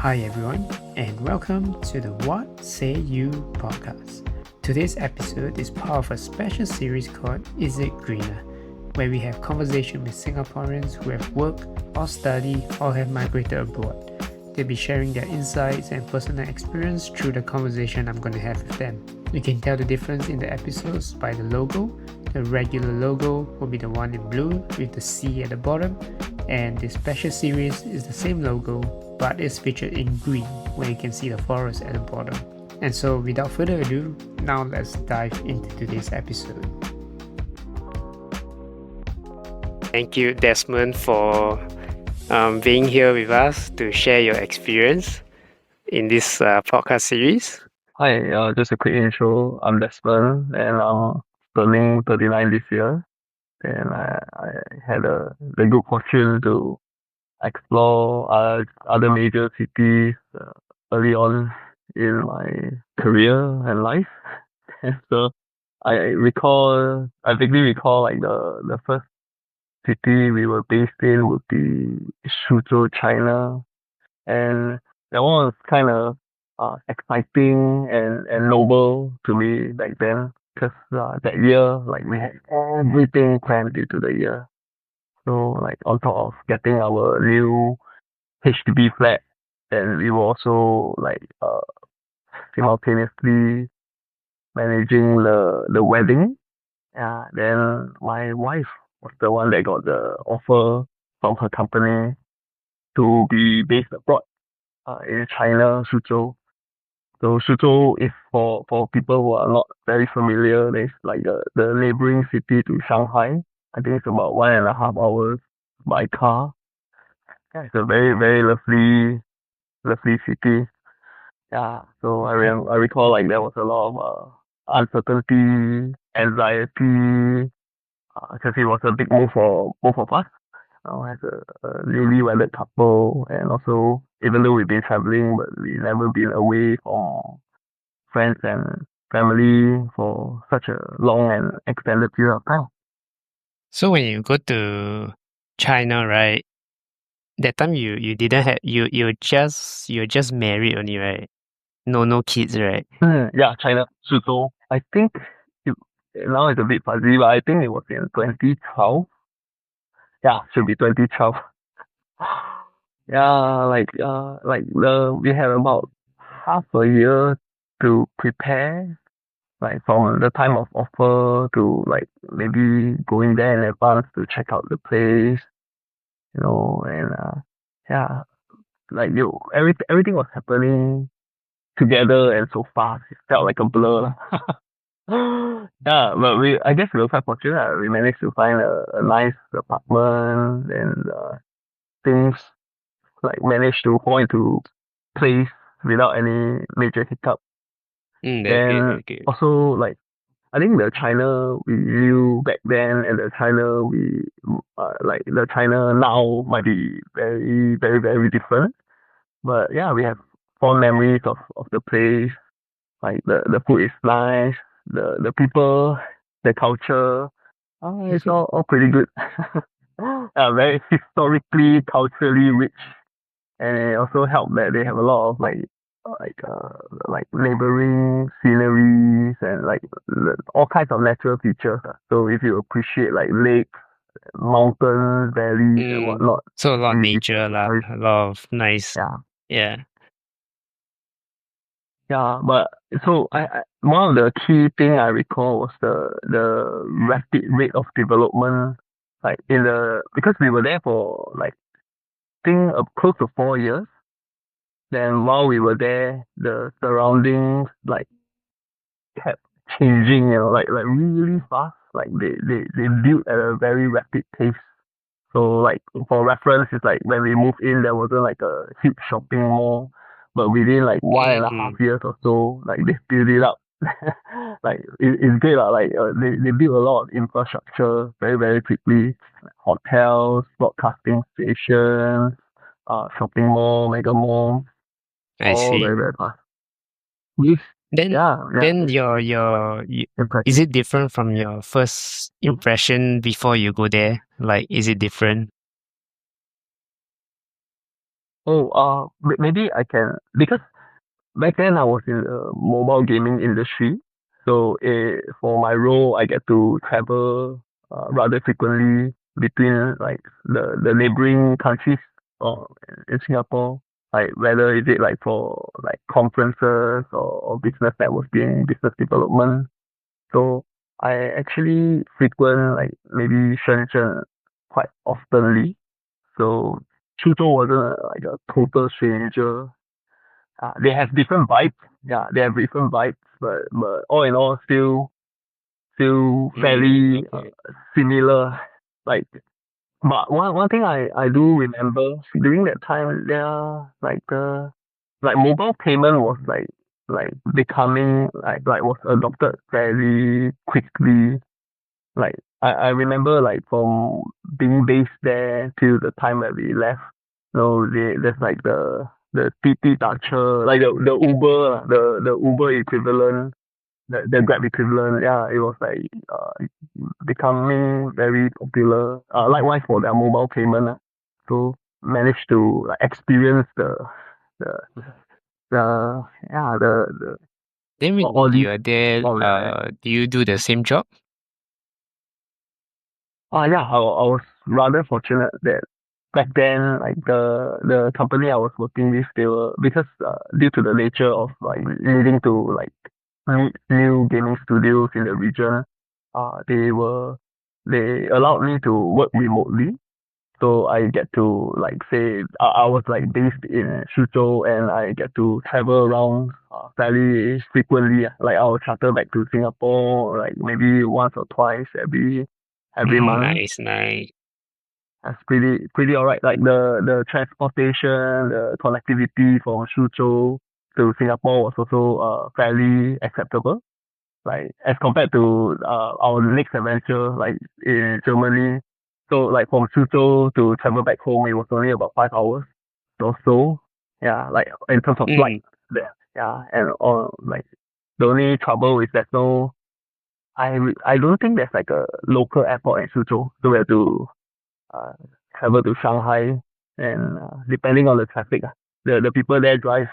Hi everyone, and welcome to the What Say You podcast. Today's episode is part of a special series called Is It Greener, where we have conversation with Singaporeans who have worked or studied or have migrated abroad. They'll be sharing their insights and personal experience through the conversation I'm going to have with them. You can tell the difference in the episodes by the logo. The regular logo will be the one in blue with the C at the bottom, and this special series is the same logo but it's featured in green where you can see the forest at the bottom. And so without further ado, now let's dive into today's episode. Thank you, Desmond, for being here with us to share your experience in this podcast series. Hi, just a quick intro. I'm Desmond and I'm turning 39 this year. And I had the good fortune to explore other major cities early on in my career and life. And so I vaguely recall like the first city we were based in would be Suzhou, China. And that one was kind of exciting and noble to me back then because that year like we had everything planned into the year. So like on top of getting our new HDB flat, and we were also like simultaneously managing the wedding. Yeah, then my wife was the one that got the offer from her company to be based abroad in China, Suzhou. So Suzhou is for people who are not very familiar, it's like the neighboring city to Shanghai. I think it's about 1.5 hours by car. Yeah, it's a very, very lovely city. Yeah, so I recall like there was a lot of uncertainty, anxiety, because it was a big move for both of us. As a newly wedded couple, and also even though we've been traveling, but we never been away from friends and family for such a long and extended period of time. So when you go to China, right? That time you didn't have you're just married only, right? No kids, right? Yeah, China, Suzhou. I think it, now it's a bit fuzzy, but I think it was in 2012. Yeah, should be 2012. Yeah, like we had about half a year to prepare, like from the time of offer to like maybe going there in advance to check out the place, and yeah, like everything was happening together and so fast. It felt like a blur. Lah. Yeah, but I guess we were quite fortunate. We managed to find a nice apartment, and things like managed to fall into place without any major hiccup. That's good, Then that's good. also like I think the China we knew back then and the China we like the China now might be very, very, very different. But yeah, we have fond memories of the place. Like the food is nice, the people, the culture. It's all pretty good. Very historically, culturally rich, and it also helped that they have a lot of like uh like neighboring sceneries and like all kinds of natural features. So if you appreciate like lakes, mountains, valleys, and whatnot, So a lot of it's nature a lah, very a lot of nice, yeah. yeah. Yeah, but so one of the key thing I recall was the rapid rate of development, like in the because we were there for like think close to 4 years. Then while we were there, the surroundings like kept changing, like really fast. Like they built at a very rapid pace. So like for reference, it's like when we moved in, there wasn't like a huge shopping mall, but within like 1.5 years or so, like they built it up. Like it's great lah. Like they built a lot of infrastructure very very quickly, like hotels, broadcasting stations, shopping mall, mega mall, I all see. very very fast. With Then yeah, then is impressive. it different from your first impression before you go there? Like, is it different? Oh, maybe I can because back then I was in the mobile gaming industry, so for my role I get to travel rather frequently between like the neighboring countries or in Singapore, like whether is it like for like conferences or business networking, business development. So I actually frequent like maybe Shenzhen quite oftenly. So Suzhou wasn't like a total stranger. They have different vibes. Yeah, they have different vibes, but all in all, still Mm, fairly okay. similar. Like, but one thing I do remember during that time, there like the like mobile payment was like becoming like was adopted very quickly. Like I remember like from being based there till the time that we left. There's like the TT Dacha, like the Uber, the Uber equivalent, the Grab equivalent. Yeah, it was like becoming very popular. Likewise for their mobile payment. So managed to like experience the the Then when all these you are there, while we are there. do you do the same job? Yeah, I was rather fortunate that back then, like the company I was working with, they were because due to the nature of like needing to like meet new gaming studios in the region, they allowed me to work remotely. So I get to like say I was like based in Suzhou and I get to travel around fairly frequently. Like I'll charter back to Singapore like maybe once or twice every Mm, month. nice, nice. That's pretty alright. Like the transportation, the connectivity from Suzhou to Singapore was also fairly acceptable. Like as compared to our next adventure, like in Germany. So like from Suzhou to travel back home, it was only about 5 hours or so. Yeah, like in terms of flight Mm, there. Yeah, and like the only trouble is there's no. I don't think there's like a local airport in Suzhou, so we have to uh, travel to Shanghai, and depending on the traffic, the people there drive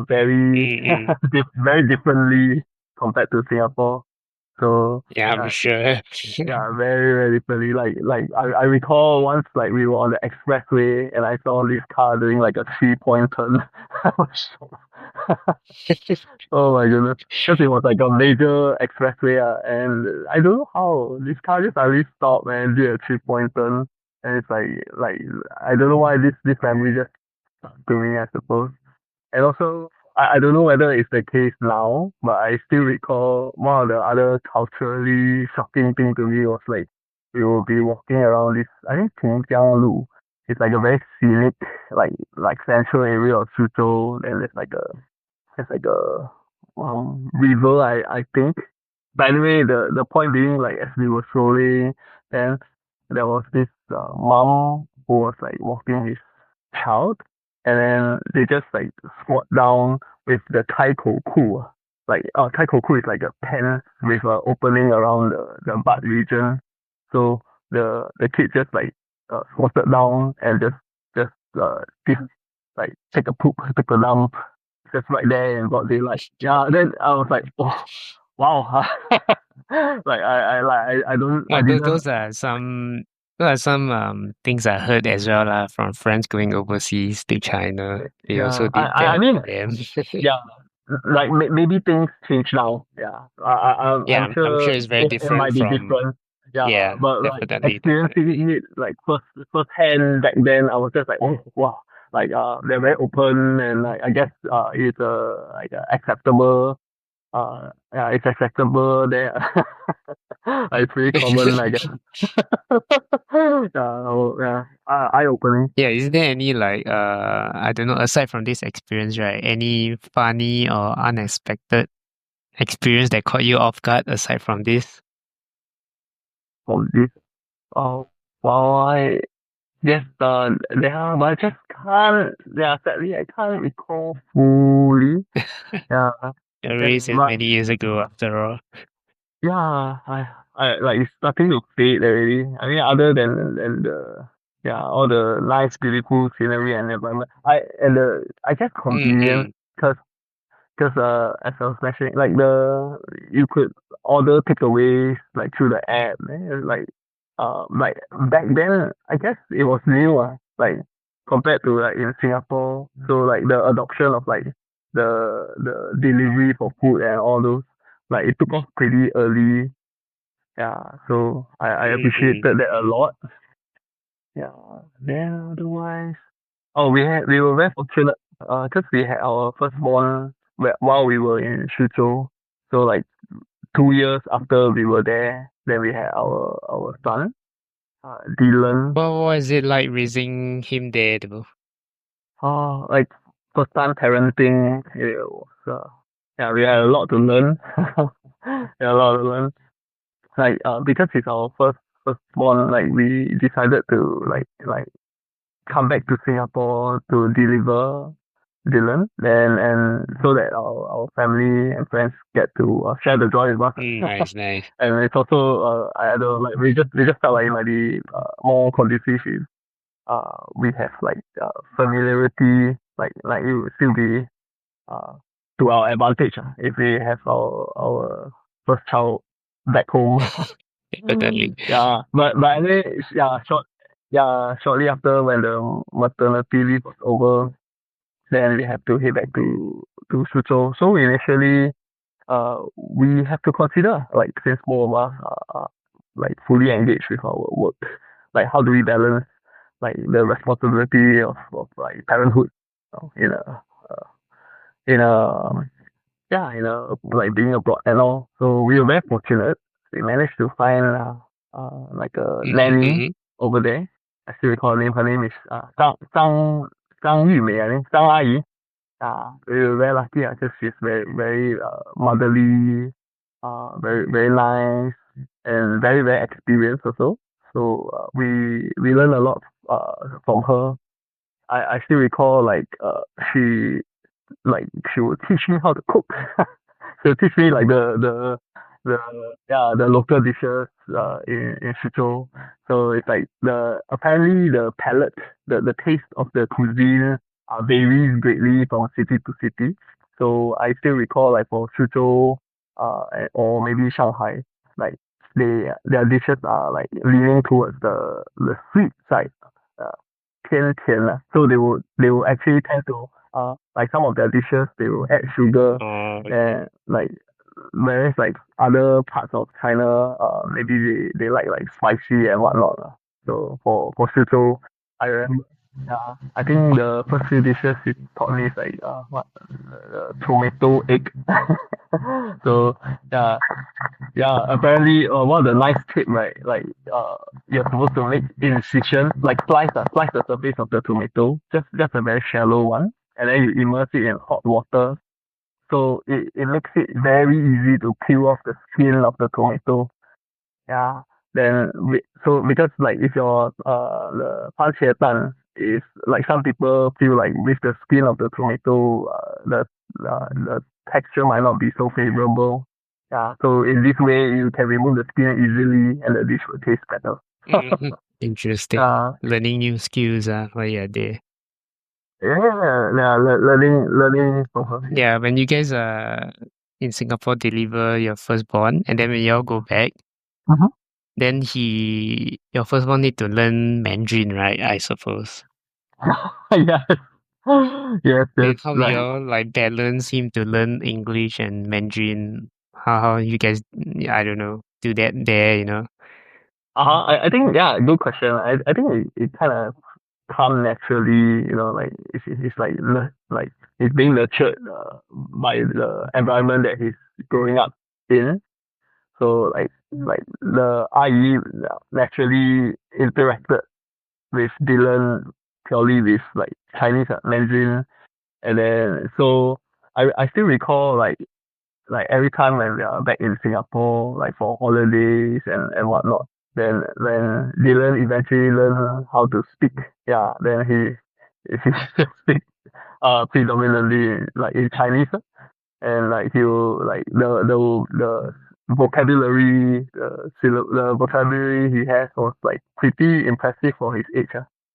very mm, mm. very differently compared to Singapore. So Yeah, I'm uh, sure. yeah, very very differently. Like I recall once like we were on the expressway and I saw this car doing like a 3 point turn. I was shocked. Oh my goodness. Because it was like a major expressway, and I don't know how this car just suddenly stopped and did a 3 point turn. And it's like I don't know why this memory just stuck to me, I suppose. And also I don't know whether it's the case now, but I still recall one of the other culturally shocking thing to me was like we will be walking around this I think Lu. It's like a very scenic like central area of Suzhou, and there's like a river I think. But anyway, the point being like as we were strolling, then there was this mom who was like walking his child, and then they just like squat down with the tai ku. Like tai ku is like a pen with an opening around the butt region. So the kid just like squatted down and just give like take a poop, take a dump just right there and got daylight. Yeah, then I was like, oh, wow. Like I don't I Well, didn't those are some things I heard as well lah from friends going overseas to China. They yeah also did I that mean to them. yeah like maybe things change now. Yeah, Yeah, I'm I'm sure sure it's very it different might be from different. Yeah, yeah, but like definitely, definitely. experiencing it like first hand back then, I was just like, oh wow, like they're very open and like I guess it's like acceptable. Yeah, it's acceptable there. It's pretty common, I guess. Yeah, oh, yeah, eye opening. Yeah, is there any like I don't know, aside from this experience, right? Any funny or unexpected experience that caught you off guard aside from this? From this. Oh, well, I guess there are, but I just can't. Yeah, sadly, I can't recall fully. Yeah, It yeah, really is but many years ago after all. yeah, I like it's starting to fade already. I mean, other than the Yeah, all the nice, beautiful scenery and environment. I guess convenience Mm-hmm. because as I was mentioning, like you could order takeaways like through the app, like back then I guess it was new like compared to like in Singapore. So like the adoption of like the delivery for food and all those, like it took off pretty early. Yeah, so I appreciated Mm-hmm. that a lot. Yeah. Then otherwise, oh, we were very fortunate because we had our firstborn while we were in Suzhou. So like 2 years after we were there, then we had our son, Dylan. What was it like raising him there, though? Like first time parenting, it was, yeah, we had a lot to learn. We had a lot to learn. Like because it's our firstborn, like we decided to like come back to Singapore to deliver Dylan, and so that our family and friends get to share the joy with Mm, us. nice, nice. And it's also I don't know, like we just felt like it might be more conducive if we have like familiarity, like it would still be uh to our advantage if we have our first child back home. Definitely. Yeah, but anyway, shortly after when the maternity leave was over, then we have to head back to Suzhou. So initially, we have to consider like since more of us are like fully engaged with our work, like how do we balance like the responsibility of like parenthood, in a yeah, like being abroad and all. So we were very fortunate. We managed to find like a Mm-hmm, nanny mm-hmm. over there. I still recall her name. Her name is Zhang Yumei, I think Zhang Ayi. We were very lucky because she's very motherly, very nice, and very experienced also. So we learned a lot from her. I still recall she she would teach me how to cook. She'll teach me like the the local dishes in Suzhou. So it's like the apparently the palate, the taste of the cuisine varies greatly from city to city. So I still recall like for Suzhou or maybe Shanghai, like their dishes are like leaning towards the sweet side. Uh, 偏甜 lah. So they will actually tend to like some of their dishes they will add sugar Okay. and like whereas like other parts of China maybe they like spicy and whatnot lah. So for Suzhou, I remember I think the first few dishes he taught me is like what tomato egg. So yeah, apparently, one of the nice tip, right? Like, you're supposed to make incision, like slice the surface of the tomato, just a very shallow one, and then you immerse it in hot water, so it makes it very easy to peel off the skin of the tomato. Yeah. Then so because like if your the 番茄蛋 is like some people feel like with the skin of the tomato the texture might not be so favorable. Yeah. So in this way you can remove the skin easily and the dish will taste better. Mhm. Interesting. uh Learning new skills while you're there. yeah, learning from her. Yeah. Yeah, when you guys in Singapore deliver your firstborn and then when y'all go back, Mhm. then your firstborn need to learn Mandarin, right? I suppose. Yes. Yes. Then how Like y'all like balance him to learn English and Mandarin? How you guys I don't know, do that there? I think yeah, good question. I think it kind of come naturally, like it's like like he's being nurtured by the environment that he's growing up in. So like the IE naturally interacted with Dylan purely with like Chinese Mandarin, and then so I still recall like every time when we are back in Singapore, like for holidays and whatnot, then when Dylan eventually learn how to speak, yeah, then he just speak predominantly like in Chinese, and like he will like the vocabulary, the vocabulary he has was like pretty impressive for his age.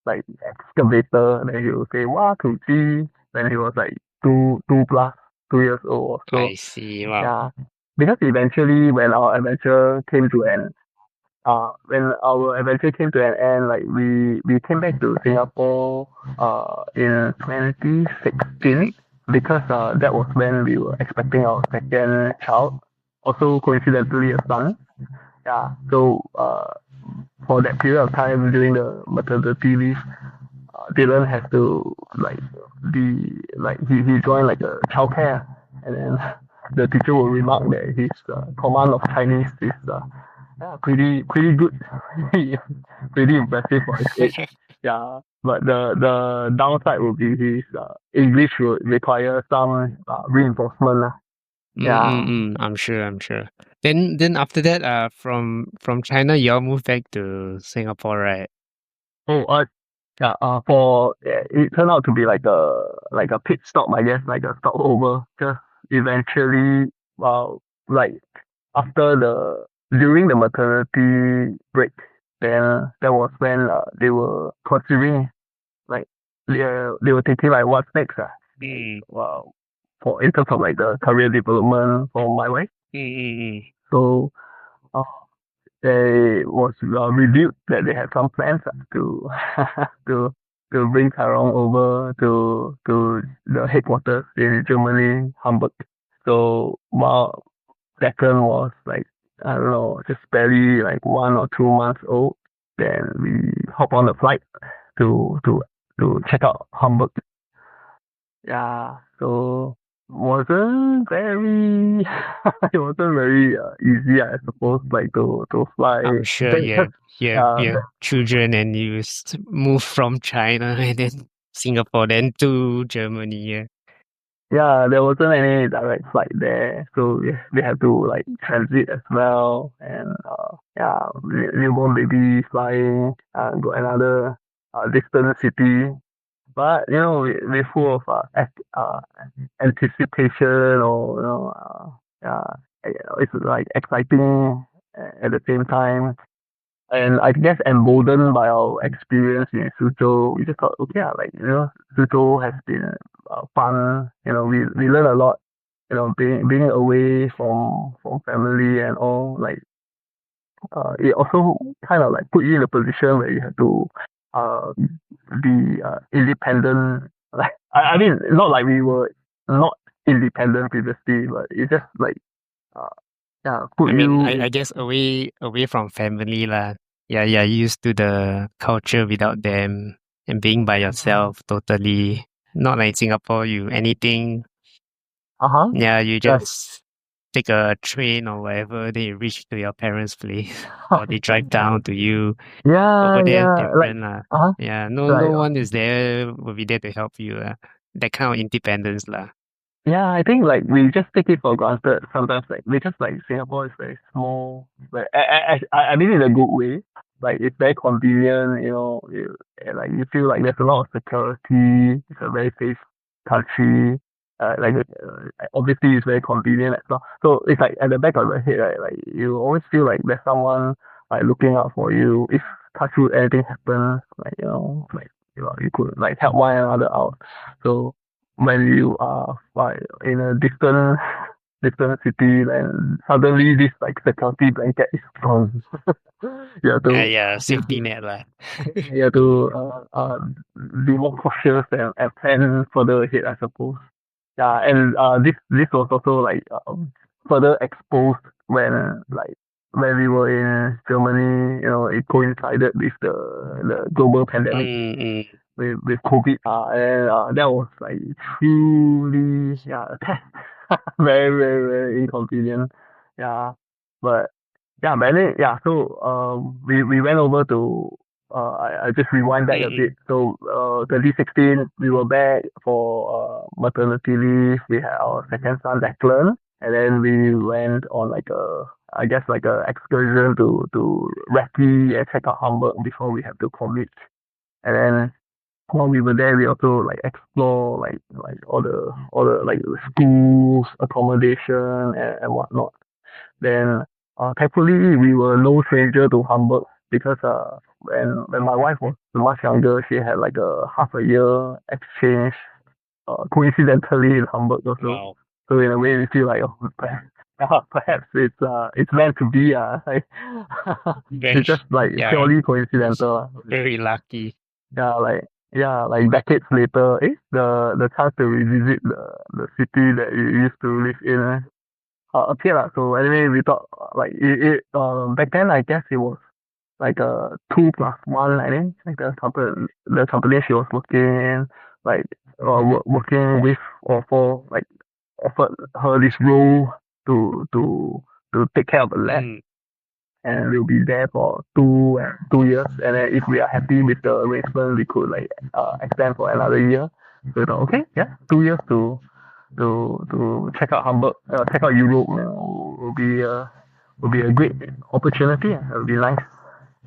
Like excavator, then he would say one, two, three. Then he was like two plus 2 years old or so. I see. Wow. Yeah, because eventually when our adventure came to an end, like we came back to Singapore in Mm-hmm. 2016 because that was when we were expecting our second child, also coincidentally a son. Yeah, so for that period of time during the maternity leave, Dylan has to like be like he joined like a childcare, and then the teacher will remark that his command of Chinese is yeah, pretty good, pretty impressive for his age. Yeah, but the downside would be his English would require some reinforcement lah. Yeah. Mm-mm-mm. I'm sure. I'm sure. Then after that, from China, you all moved back to Singapore, right? Oh, yeah. For yeah, it turned out to be like a pit stop, I guess, like a stopover. Just eventually, well, like after the during the maternity break, then that was when they were considering like they were thinking like what's next like Mm. wow for in terms of like the career development for my wife. Mm-mm-mm. So uh, they was revealed that they had some plans to to to bring Tyrone over to the headquarters in Germany, Hamburg. So while second was like I don't know, just barely like 1 or 2 months old, then we hop on the flight to to to check out Hamburg. Yeah, so wasn't very it wasn't very easy, I suppose, like to fly. I'm sure Because, you because have you have uh, you have children and move from China and then Singapore, then to Germany. Yeah. yeah, there wasn't any direct flight there, so we had to like transit as well, and yeah, newborn baby flying, go another distant city. But you know, we're full of anticipation or yeah, it's like exciting at the same time. And I guess emboldened by our experience in Suzhou, we just thought, okay, like Suzhou has been fun. We learn a lot. Being away from family and all, like it also kind of like put you in a position where you have to uh, be independent. Like I mean, not like we were not independent previously, but it just like uh, yeah, put I mean, you I in. guess away from family lah. Yeah, yeah, used to the culture without them and being by yourself totally. Not like Singapore, you anything. Uh huh. Yeah, you Right. just take a train or whatever, then you reach to your parents' place, or they drive down to you. Over Yeah, there, yeah. Like different lah. uh huh. Yeah, no Right. one is there will be there to help you. That kind of independence lah. Yeah, I think like we just take it for granted sometimes. Like because like Singapore is very small. Like I mean in a good way. Like it's very convenient. Like you feel like there's a lot of security. It's a very safe country. Obviously it's very convenient as well. So it's like at the back of your head, right? Like you always feel like there's someone like looking out for you. If touch wood anything happens, like you could like help one another out. So when you are like in a different city and suddenly this like security blanket is gone. you have Yeah, to yeah, you have safety to net lah. you have to be more cautious and plan further ahead, I suppose. Yeah, and this was also like further exposed when we were in Germany. It coincided with the global pandemic Mm-mm. with COVID. And that was like truly yeah a test. Very very very inconvenient. Yeah, but yeah, but then, yeah. So we went over to I just rewind back a bit. Mm-mm. So 2016 we were back for maternity leave. We had our second son Declan, and then we went on like a I guess like a excursion to Recce and check out Hamburg before we have to commute. And then while we were there, we also like explore like all the like the schools, accommodation and whatnot. Then thankfully we were no stranger to Hamburg because when my wife was much younger, she had like a half a year exchange coincidentally in Hamburg also. Wow. So in a way, we feel like perhaps it's meant to be. Like, Very, it's just like yeah, purely coincidental. very lucky. Yeah, like decades later, the chance to revisit the city that you used to live in appeared lah. So anyway, we thought like back then I guess it was like a 2+1, I think. Like the company she was working in, like working with or for, like offered her this role to take care of the lab, Mm, and we'll be there for 2 years. And then if we are happy with the arrangement, we could like extend for another year. So we thought, okay, yeah, 2 years to check out Hamburg, check out Europe, will be a great opportunity. It'll be nice.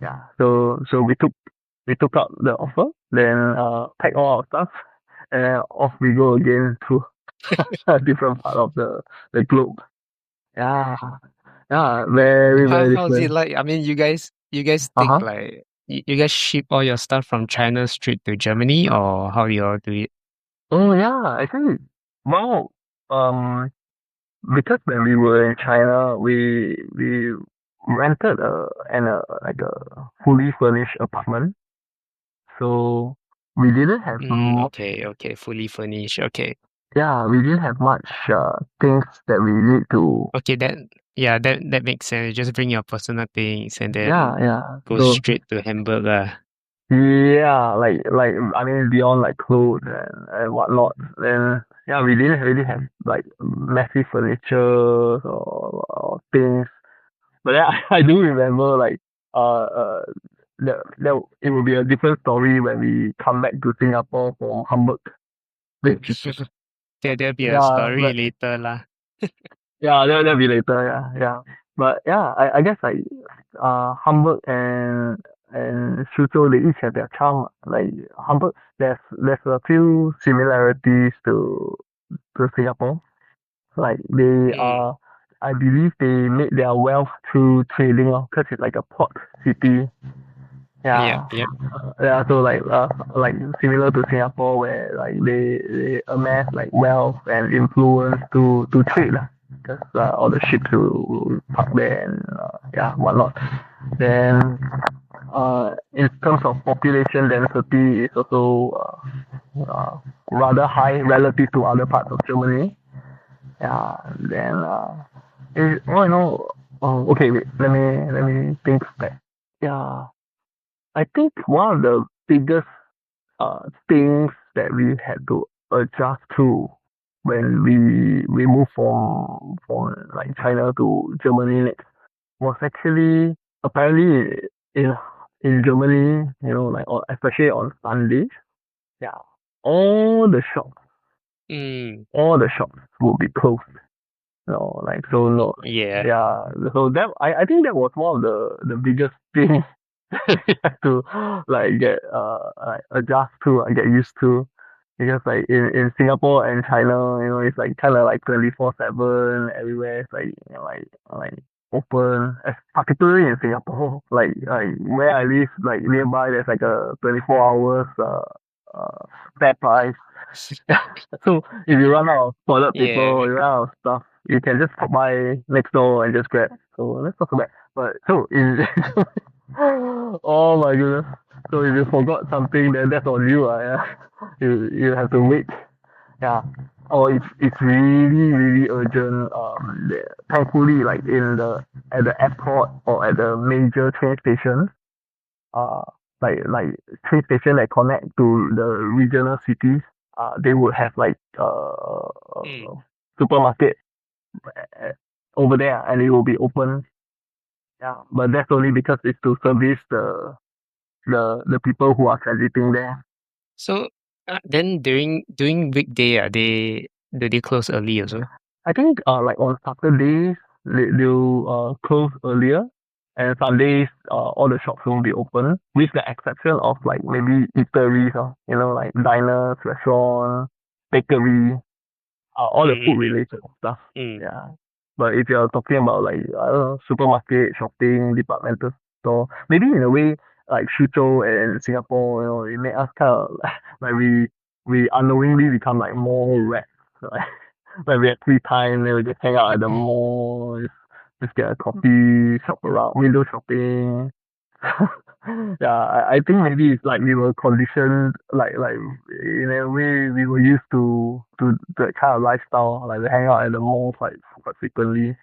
Yeah. So we took out the offer, then packed all our stuff, and off we go again to a different part of the globe. Yeah. Yeah. Very how very how's it different. like? I mean, you guys Uh take huh. like you guys ship all your stuff from China straight to Germany, or how you all do it? Oh yeah. Actually, well, um, because when we were in China, we rented like a fully furnished apartment. So we didn't have much. Okay, okay, fully furnished. Okay, Yeah, we didn't have much things that we need to. okay, that makes sense. You just bring your personal things and Yeah, then yeah. go So straight to Hamburg. yeah, like I mean beyond like clothes and whatnot. Then yeah, we didn't really have like massive furniture or things. But then I do remember like that it will be a different story when we come back to Singapore from Hamburg. There'll be a Yeah, story but later lah. yeah, that'll be later. Yeah, yeah. But yeah, I guess like Hamburg and Suzhou, they each have their charm. Like Hamburg, there's a few similarities to Singapore. Like they Mm, I believe they made their wealth through trading, because it's like a port city. yep, Yeah, yep. yeah. So like similar to Singapore, where like they amass like wealth and influence to trade lah. Because all the ships will park there and yeah, whatnot. Then in terms of population density, it's also rather high relative to other parts of Germany. Yeah. Then all in all, oh, okay. Wait. Let me think back. Yeah. I think one of the biggest things that we had to adjust to when we moved from like China to Germany next was actually apparently in in Germany, like especially on Sundays, yeah, all the shops, Mm, all the shops would be closed. Like so no, yeah. yeah. So that I think that was one of the biggest things you have to like get like adjust to and get used to, because like in Singapore and China, it's like kind of like 24/7 everywhere. It's like like open, particularly in Singapore. Like where I live, like nearby, there's like a 24 hours fair price. So if you run out of toilet paper Yeah. or you run out of stuff, you can just pop by next door and just grab. So that's not so bad. But so in oh my goodness. So if you forgot something, then that's on you. Yeah. You have to wait. Yeah. Or it's really really urgent. Thankfully, like at the airport or at the major train stations, uh, like train station that connect to the regional cities, they would have like Mm. supermarket uh, over there, and it will be open. Yeah, but that's only because it's to service the people who are transiting there. So then during weekday, do they close early also? I think like on Saturdays they'll close earlier, and Sundays all the shops won't be open, with the exception of like maybe eateries, like diners, restaurant, bakery, all the food Mm-mm-mm. related stuff. Mm. Yeah. But if you're talking about like I don't know, supermarket, shopping, departmental store, maybe in a way like Suzhou and Singapore, it made us kind of like we unknowingly become like more rats. Like when we have free time, then we just hang out at the mall, just get a coffee, shop around, window shopping. Yeah, I think maybe it's like we were conditioned, like in a way we were used to that kind of lifestyle, like we hang out at the mall quite frequently.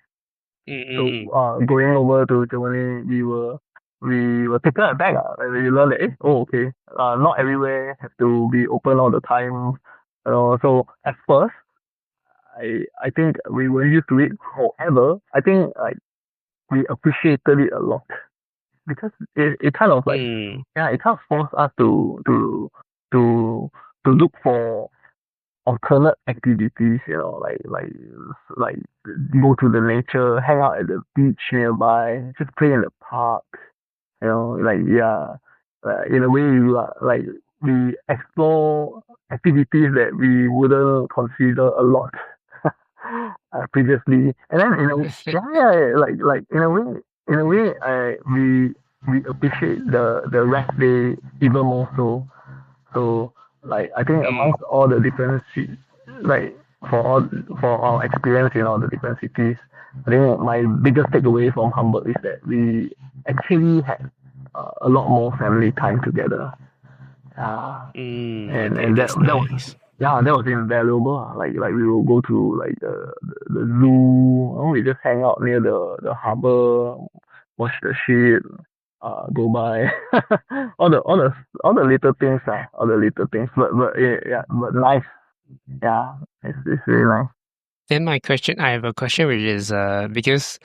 So Mm-mm. going over to Germany, we were taken aback when we learned that okay, not everywhere have to be open all the time. So at first, I think we were used to it. However, I think like we appreciated it a lot because it kind of like Mm. yeah, it kind of forced us to to look for alternate activities, like go to the nature, hang out at the beach nearby, just play in the park, like yeah, in a way we explore activities that we wouldn't consider a lot previously, and then yeah, like in a way, we appreciate the rest day even more so. So like I think Mm. amongst all the different like for all for our experience in all the different cities, I think my biggest takeaway from Hamburg is that we actually had a lot more family time together. Uh, and Okay, and that that's that was nice. yeah, that was invaluable. Like we will go to like the zoo. We just hang out near the harbor, watch the ship, go by. all the little things, all the little things. But yeah, but nice. Yeah, it's really nice. Then I have a question which is because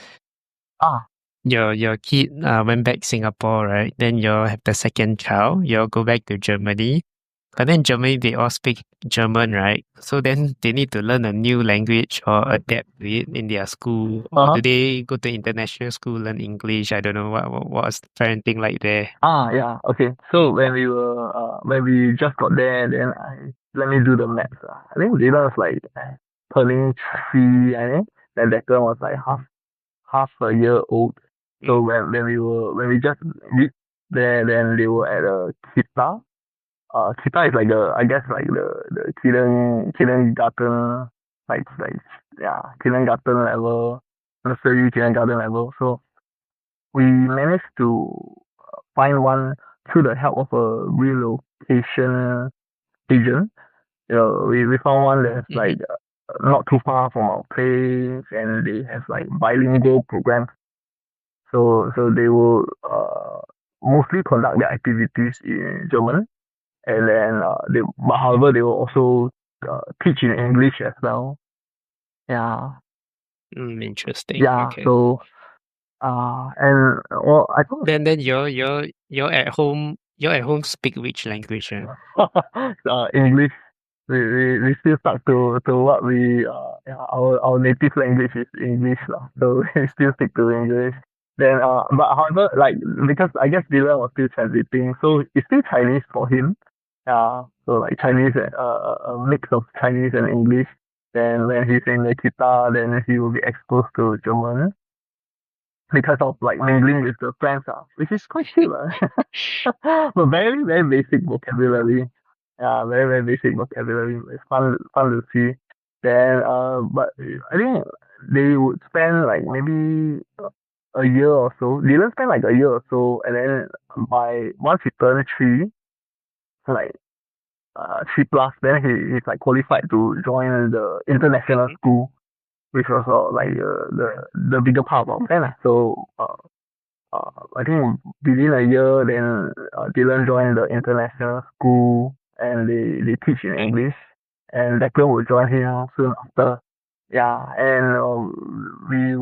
Ah, your kid went back Singapore, right? Then you'll have the second child, you'll go back to Germany. But then Germany they all speak German, right? So then they need to learn a new language or adapt to it in their school. Or uh-huh. do they go to international school, learn English? I don't know what's parenting like there. Yeah, okay. So when we just got there, then I let me do the maths. I think Dylan was like turning 3, I think. Then Declan was like half a year old. So Mm. when we just reached there, then they were at a kita. Kita is like I guess like the kindergarten, like yeah, kindergarten level, nursery kindergarten level. So we managed to find one through the help of a relocation agent. We found one that's Mm-hmm. like not too far from our place, and they have like bilingual programs. So they will mostly conduct their activities in German, and then but however they will also teach in English as well. Yeah, Interesting. yeah. Okay. So and well, I think Then you're at home speak which language? English. We still stuck to what we yeah, our native language is English lah. So we still stick to English. Then but however like because I guess Dylan was still transiting, so it's still Chinese for him. Yeah. So like Chinese and a mix of Chinese and English. Then when he's in the kita, then he will be exposed to German because of like mingling with the friends, which is quite cute. But very, very basic vocabulary. Yeah, very, very basic vocabulary. It's fun to see. Then, but I think they would spend like maybe a year or so. Dylan spend like a year or so, and then by once he turned 3, like 3 plus, then he's like qualified to join the international Mhm. school, which was like the bigger part of our plan lah. So I think within a year, then Dylan joined the international school, and they teach in Okay. English, and Declan will join him soon after. Yeah, and we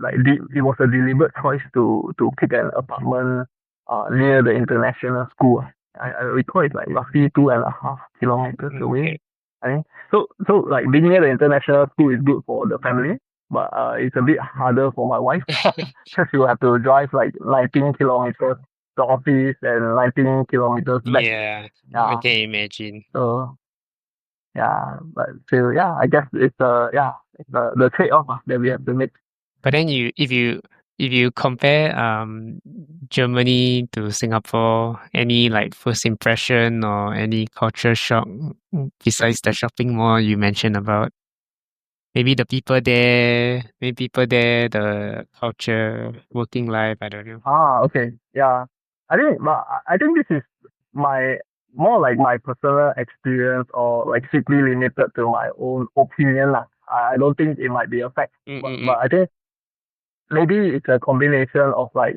like it was a deliberate choice to pick an apartment near the international school. I recall it's like roughly 2.5 kilometers away. Okay. I think so like being near the international school is good for the family, but it's a bit harder for my wife because you have to drive like 19 kilometers to office and 19 kilometers back. Yeah, I Yeah. can imagine. So yeah, but still, yeah, I guess it's yeah. the trade-off that we have to make. But then if you compare Germany to Singapore, any like first impression or any culture shock besides the shopping mall you mentioned about? The culture, working life, I don't know. Okay. Yeah. I think this is my more like my personal experience or like strictly limited to my own opinion lah. I don't think it might be a fact, but Mm-mm-mm. I think maybe it's a combination of like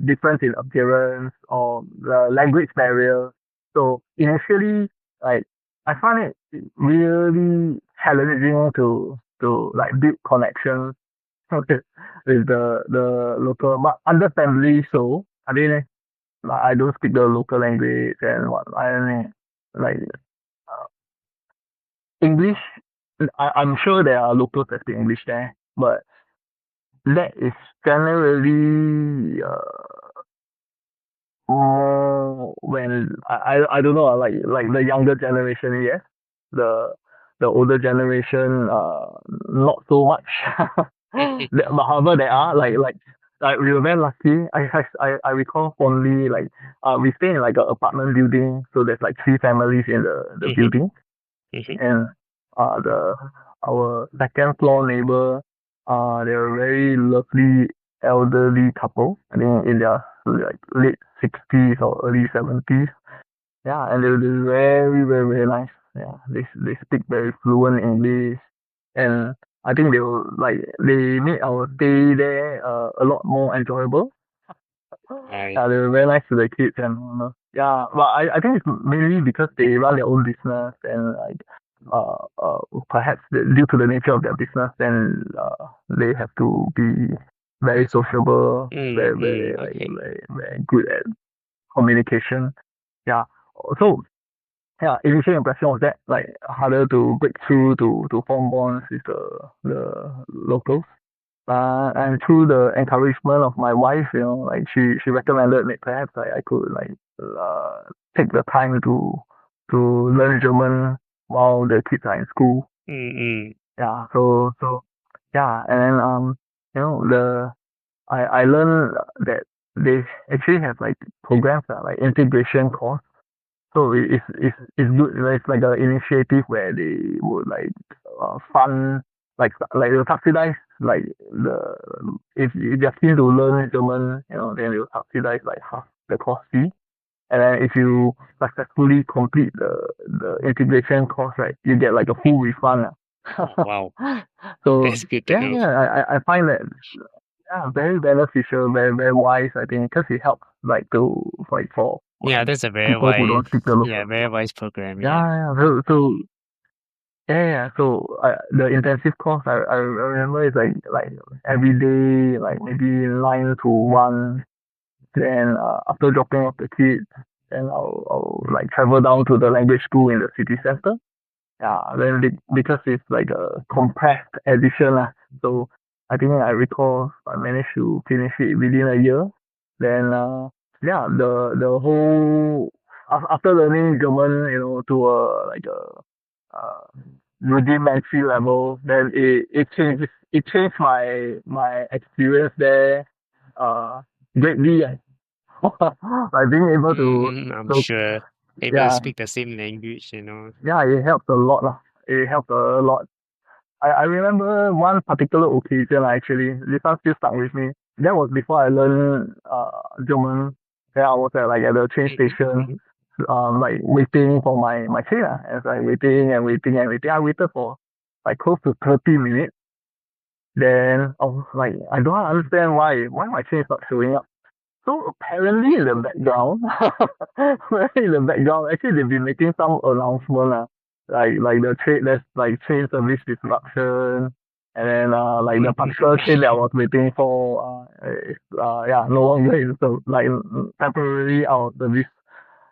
difference in appearance or the language barrier. So initially, like I find it really challenging to like build connections with the local, but understandably so. I mean, like, I don't speak the local language and what I mean, like uh, English. I'm sure there are locals that speak English there, but that is generally when I don't know like the younger generation, yes, the the older generation not so much. But however there are like we were very lucky. I recall fondly like we stay in like an apartment building, so there's like three families in the Mhm, building, mhm, and the our second floor neighbor, they're a very lovely elderly couple. I think in their like late 60s or early 70s. Yeah, and they're very nice. Yeah, they speak very fluent English, and I think they made our stay there a lot more enjoyable. right. Yeah, they were very nice to the kids and yeah, but I think it's mainly because they run their own business and like perhaps due to the nature of their business, then they have to be very sociable, Okay. very good at communication. Yeah. So yeah, initial impression was that like harder to break through to form bonds with the locals. And through the encouragement of my wife, like she recommended that perhaps I could like uh, take the time to learn German while the kids are in school. Mm-mm. Yeah, so yeah, and then the I learned that they actually have like programs like integration course. So it's good. It's like an initiative where they would like fund like they'll subsidize like the if you're keen to learn German, then they'll subsidize like half the course fee. And then if you successfully complete the integration course, right, you get like a full refund. Oh, wow. So That's good to yeah, know. yeah, I find that yeah, very beneficial, very wise. I think because it helps like to like for Yeah, that's a people who don't speak the local. very wise program. Yeah, Yeah. yeah. So the intensive course I remember is like every day, like maybe 9 to 1. Then after dropping off the kids, then I'll like travel down to the language school in the city center. Yeah, then because it's like a compressed edition lah. So I think I recall I managed to finish it within a year. Then yeah, the whole after learning German, to a like a rudimentary level, then it changed my experience there greatly. Like being able I'm to sure. Able to yeah, speak the same language. yeah, it helped a lot lah. It helped a lot. I remember one particular occasion actually. This one still stuck with me. That was before I learned German. Then I was at the train Mhm, station, mhm. like waiting for my train. As I waiting and waiting and waiting, I waited for like close to 30 minutes. Then I was like, I don't understand why my train is not showing up. So apparently in the background, apparently in the background, actually they've been making some announcement like the train there's like train service disruption, and then like the particular train that I was waiting for is yeah, no longer in so like temporarily out of service.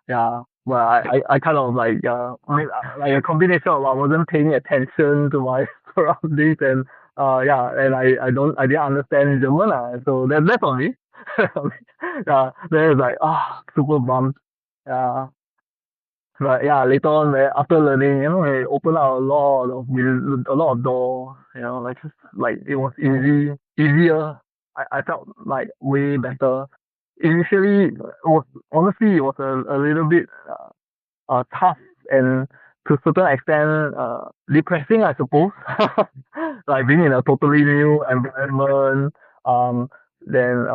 Yeah, well, I kind of like made like a combination of I wasn't paying attention to my surroundings and yeah, and I didn't understand German so that's on me. Yeah, then it's like super bummed. Yeah, But yeah, later on, after learning, it opened up a lot of doors. Like just like it was easier. I felt like way better. Initially, it was a little bit tough and to a certain extent depressing, I suppose. Like being in a totally new environment, um, then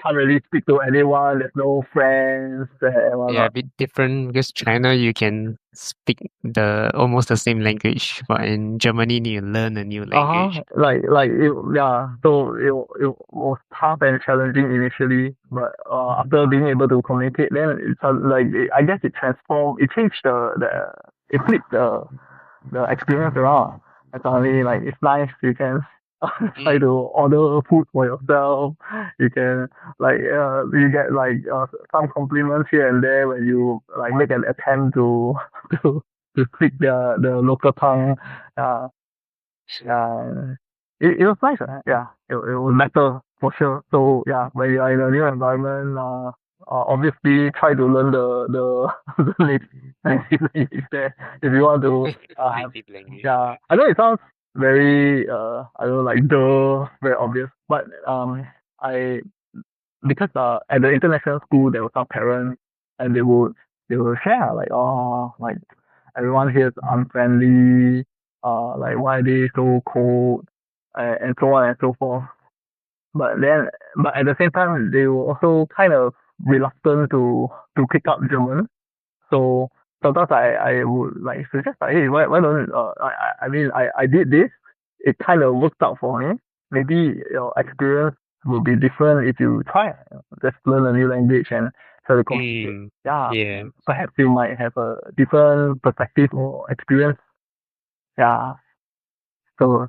can't really speak to anyone. There's no friends and Yeah, a whatnot. bit different because China you can speak the almost the same language, but in Germany you learn a new language. Like it, yeah. So it was tough and challenging initially, but after being able to communicate, then I guess it transformed. It changed it flipped the experience around. And suddenly, like it's nice. You can try to Mm. order food for yourself. You can you get some compliments here and there when you like make an attempt to to to speak the local tongue. Uh, yeah, it was nice. Yeah, it was better for sure. So yeah, when you are in a new environment, obviously try to learn the native language there if you want to have. Native language. Yeah, I know it sounds very I don't know like very obvious, but I because at the international school there were some parents and they would share like like everyone here is unfriendly, like why are they so cold, and so on and so forth. But then, but at the same time, they were also kind of reluctant to pick up German. So sometimes I would like suggest like, hey, why don't I mean I did this. It kind of worked out for me. Maybe your experience will be different if you try. Just learn a new language and try to communicate. Mm. Yeah, Yeah. perhaps you might have a different perspective or experience. Yeah. So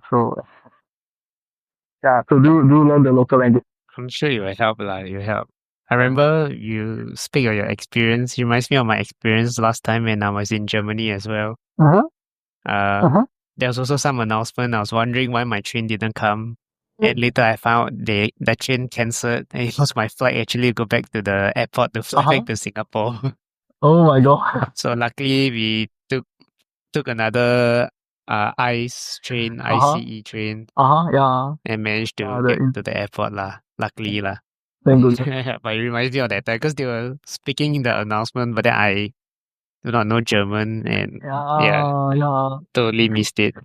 yeah. So do learn the local language. I'm sure it will help lah. It will help. I Yeah. remember you speak of your experience. It reminds me of my experience last time when I was in Germany as well. Uh-huh. Uh, Uh-huh. there was also some announcement. I was wondering why my train didn't come. And later I found the train cancelled and it was my flight actually to go back to the airport to fly Uh-huh. back to Singapore. Oh my God. So luckily we took another Uh-huh. ICE train Uh-huh. Yeah. and managed Yeah. to get to the airport lah. Luckily lah. Thank goodness. But it reminds me of that time because they were speaking in the announcement, but then I do not know German and yeah, Yeah. Yeah. totally missed it.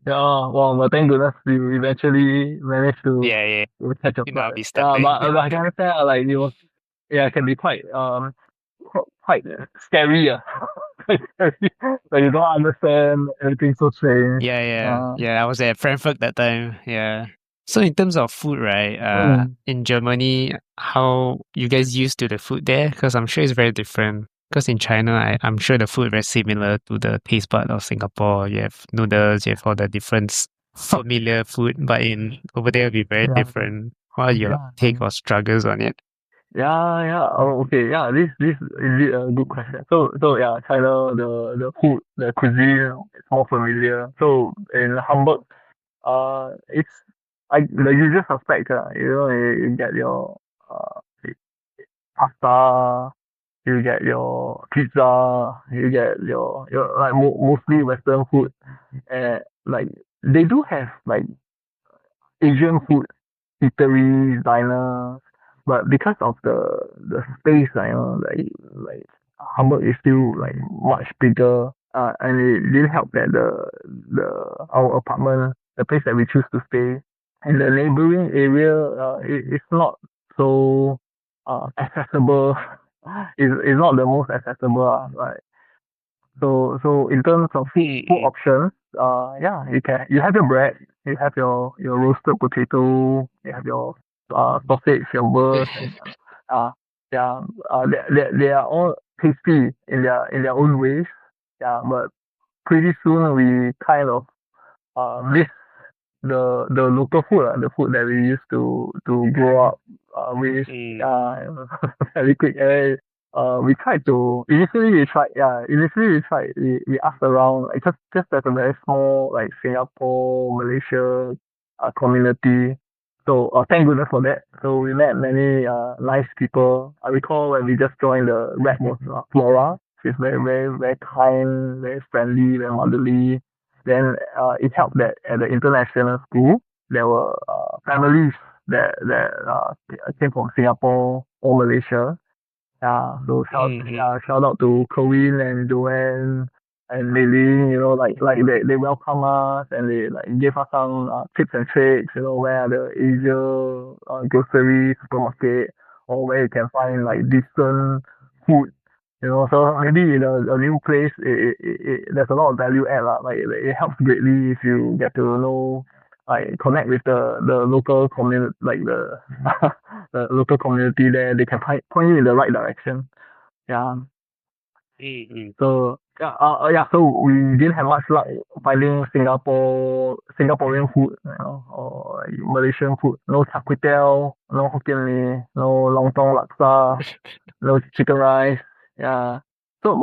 Yeah, well, but thank goodness you eventually managed Yeah, yeah. to catch a I'll flight. be stuck Yeah, there. but I can understand like it was yeah, it can be quite quite scary. Quite scary. Like you don't understand everything so strange. Yeah, yeah, Uh, yeah. I was at Frankfurt that time. Yeah. So in terms of food, right? mm, In Germany, how you guys used to the food there? Because I'm sure it's very different. Because in China, I'm sure the food very similar to the taste bud of Singapore. You have noodles, you have all the different familiar food, but in over there, it'll be very yeah, different. What are your yeah, take or struggles on it? yeah. Oh, okay. Yeah, this is indeed a good question. So yeah, China the food the cuisine is more familiar. So in Hamburg, it's the usual suspect. You get your uh pasta, you get your pizza, you get your like mostly Western food, and like they do have like Asian food eateries, diners, but because of the space, like Hamburg is still like much bigger, and it didn't help that the our apartment, the place that we choose to stay, and the neighboring area, it's not so accessible. It's not the most accessible, like so in terms of food Hmm. options, yeah, you have your bread, you have your roasted potato, you have your sausage, your wurst, and uh, yeah, they are all tasty in their own ways. Yeah, but pretty soon we kind of miss the local food, the food that we used to grow up with. Mm. Uh, very quick. And we tried to initially we asked around like just as a very small like Singapore Malaysia community. So thank goodness for that. So we met many nice people. I recall when we just joined the Red Flora. She's very, very, very kind, very friendly, very motherly. Then it helped that at the international school there were families that came from Singapore or Malaysia. Yeah, so Mm-hmm. shout out to Corinne and Joanne and Mei like they welcome us and they like gave us some tips and tricks, where are the Asia grocery supermarket or where you can find like decent food. So maybe in a new place, there's a lot of value add lah. Like it helps greatly if you get to know, like connect with the local community, like the local community there. They can point you in the right direction. Yeah. Mm-hmm. So yeah. So we didn't have much luck finding Singaporean food, or like Malaysian food. No char kway teow, no Hokkien Mee, no lontong laksa, no chicken rice. Yeah. So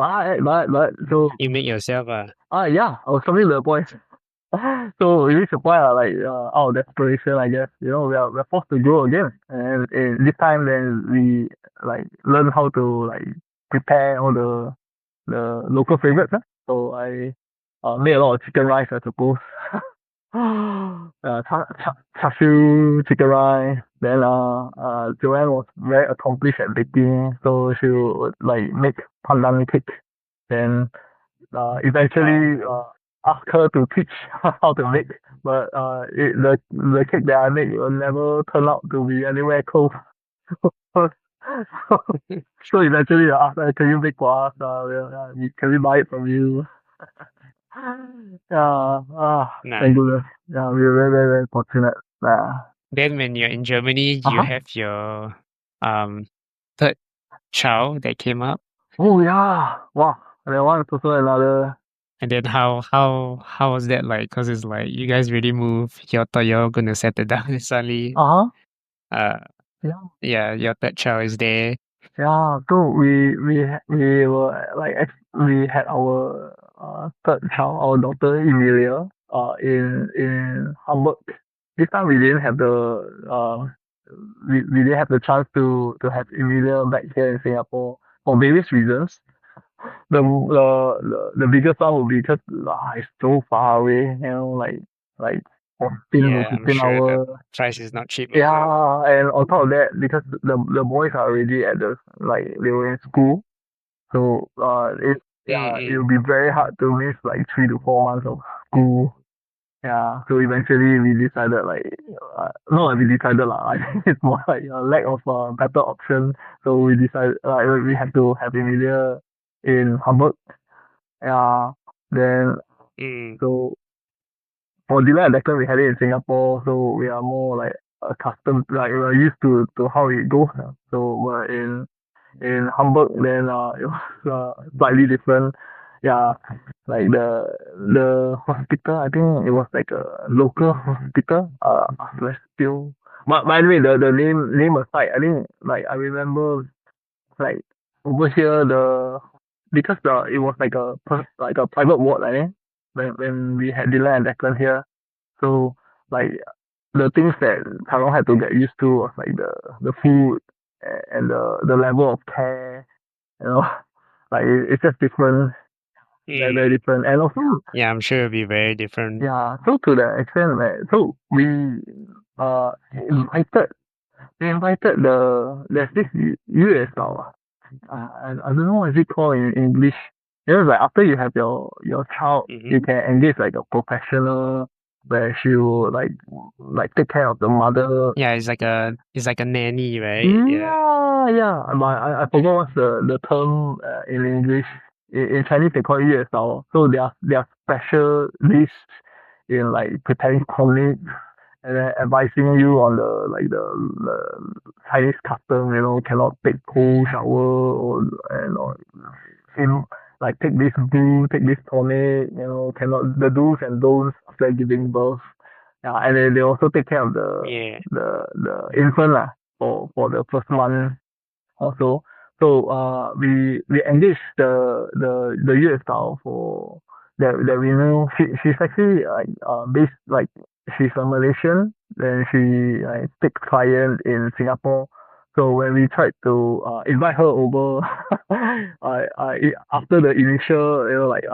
so You make yourself yeah, I was coming to the point. So we reached a point like out of desperation, I guess. We're forced to grow again, and this time then we like learn how to like prepare all the local favorites. So I made a lot of chicken rice, I suppose. Char siu chicken rice. Then Joanne was very accomplished at baking, so she would like make pandan cake. Then eventually ask her to teach how to make, but the cake that I make will never turn out to be anywhere close. so, so eventually I asked her, can you make for us? Can we buy it from you? Yeah, thank Nice. goodness. Yeah, we were very, very, very fortunate. Then when you're in Germany, you Uh-huh. have your um third child that came up. Oh yeah, wow. That one is also another. And then how was that like? Because it's like you guys really move. You thought you're gonna settle down and suddenly Uh-huh. uh Yeah. yeah, your third child is there. Yeah, so we were like we had our third child, our daughter Emilia, in Hamburg. This time we didn't have we didn't have the chance to have Emilia back here in Singapore for various reasons. The biggest one would be because it's so far away, like 14 or Yeah, I'm 15 sure the hours. price is not cheap also. Yeah, and on top of that, because the boys are already at they were in school, so it Mm-mm. will be very hard to miss like 3 to 4 months of school. Yeah, so eventually we decided not like we decided lah. I think it's more like a lack of better option. So we decided like we had to have Emilia in Hamburg. Yeah, then Mm. so for Dylan and Declan we had it in Singapore, so we are more like accustomed, like we're used to how it goes. So we're in Hamburg, then it was slightly different. Yeah, like the hospital, I think it was like a local hospital. Let's still. But by the way, the name aside, I think like I remember like over here because it was like like a private ward, I think, when we had Dylan and Declan here. So like the things that Tyrone had to get used to was like the food and the level of care, you know, like it's just different, very, Mm. very different. And also, Yeah, I'm sure it'll be very different. yeah, so to the extent that, so we uh invited, there's this USL, I don't know what is it called in English. Like after you have your child, Mm-hmm. you can engage like a professional where she will like take care of the mother. Yeah, it's like a nanny, right? Yeah. Yeah, yeah. I forgot what's the term in English. In Chinese they call it 月嫂. So they are specialists in like preparing tonics and then advising you on the Chinese custom, cannot take cold shower or in like take this brew, take this tonic, cannot the do's and don'ts after giving birth. Yeah, and then they also take care of Yeah. the infant lah for the first month also. So we engaged the US style for that we know she's actually like based she's a Malaysian, then she like takes client in Singapore. So when we tried to invite her over, after the initial, like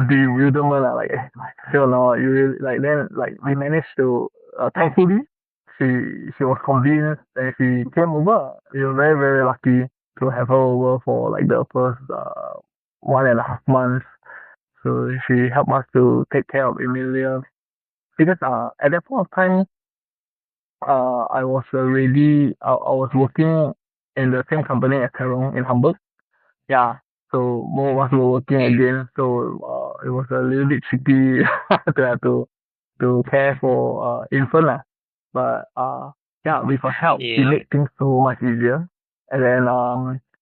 bewilderment, like sure not you really, like then like we managed to thankfully she was convinced and she came over. We were very very lucky to have her over for like the first 1.5 months. So she helped us to take care of Emilia because at that point of time I was working in the same company as Terong in Hamburg. Yeah. So both of us were working again. So it was a little bit tricky to have to care for infant lah. But yeah, with her help, it Yeah. made things so much easier. And then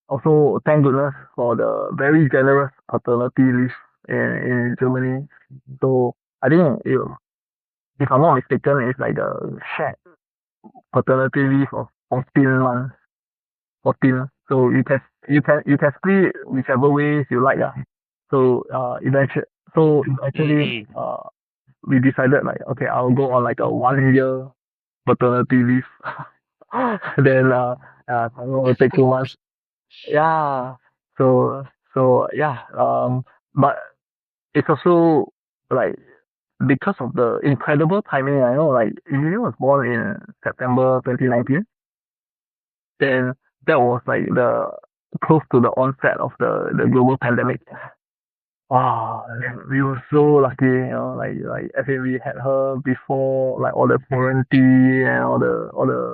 also thank goodness for the very generous paternity leave in Germany. So I think if I'm not mistaken, it's like the shared paternity leave of 14 months. 14. So you can split whichever ways you like. So eventually Mm-mm. we decided like okay, I'll go on like a 1 year paternity leave. Then Taiwan will take 2 months. Yeah. So yeah. But it's also like because of the incredible timing. I know like Emilia was born in September 2019. Then that was like the close to the onset of the global pandemic. Wow, we were so lucky, like I think we had her before like all the quarantine and all the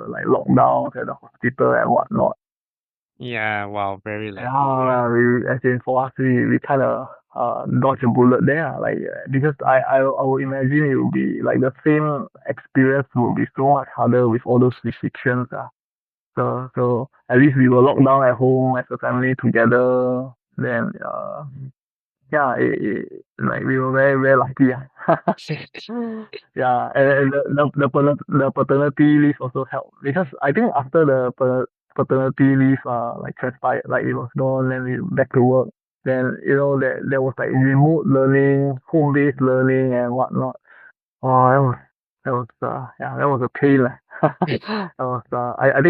like lockdowns at the hospital and whatnot. Yeah, wow, very lucky. Yeah, we as in for us we kind of dodged a bullet there, like because I would imagine it would be like the same experience would be so much harder with all those restrictions. So at least we were locked down at home as a family together. Then yeah, like we were very very lucky. Yeah, and the paternity leave also helped because I think after the paternity leave like transpired, like it was gone, then we back to work. Then there was like remote learning, home based learning and whatnot. Oh, that was a pain lah. That was I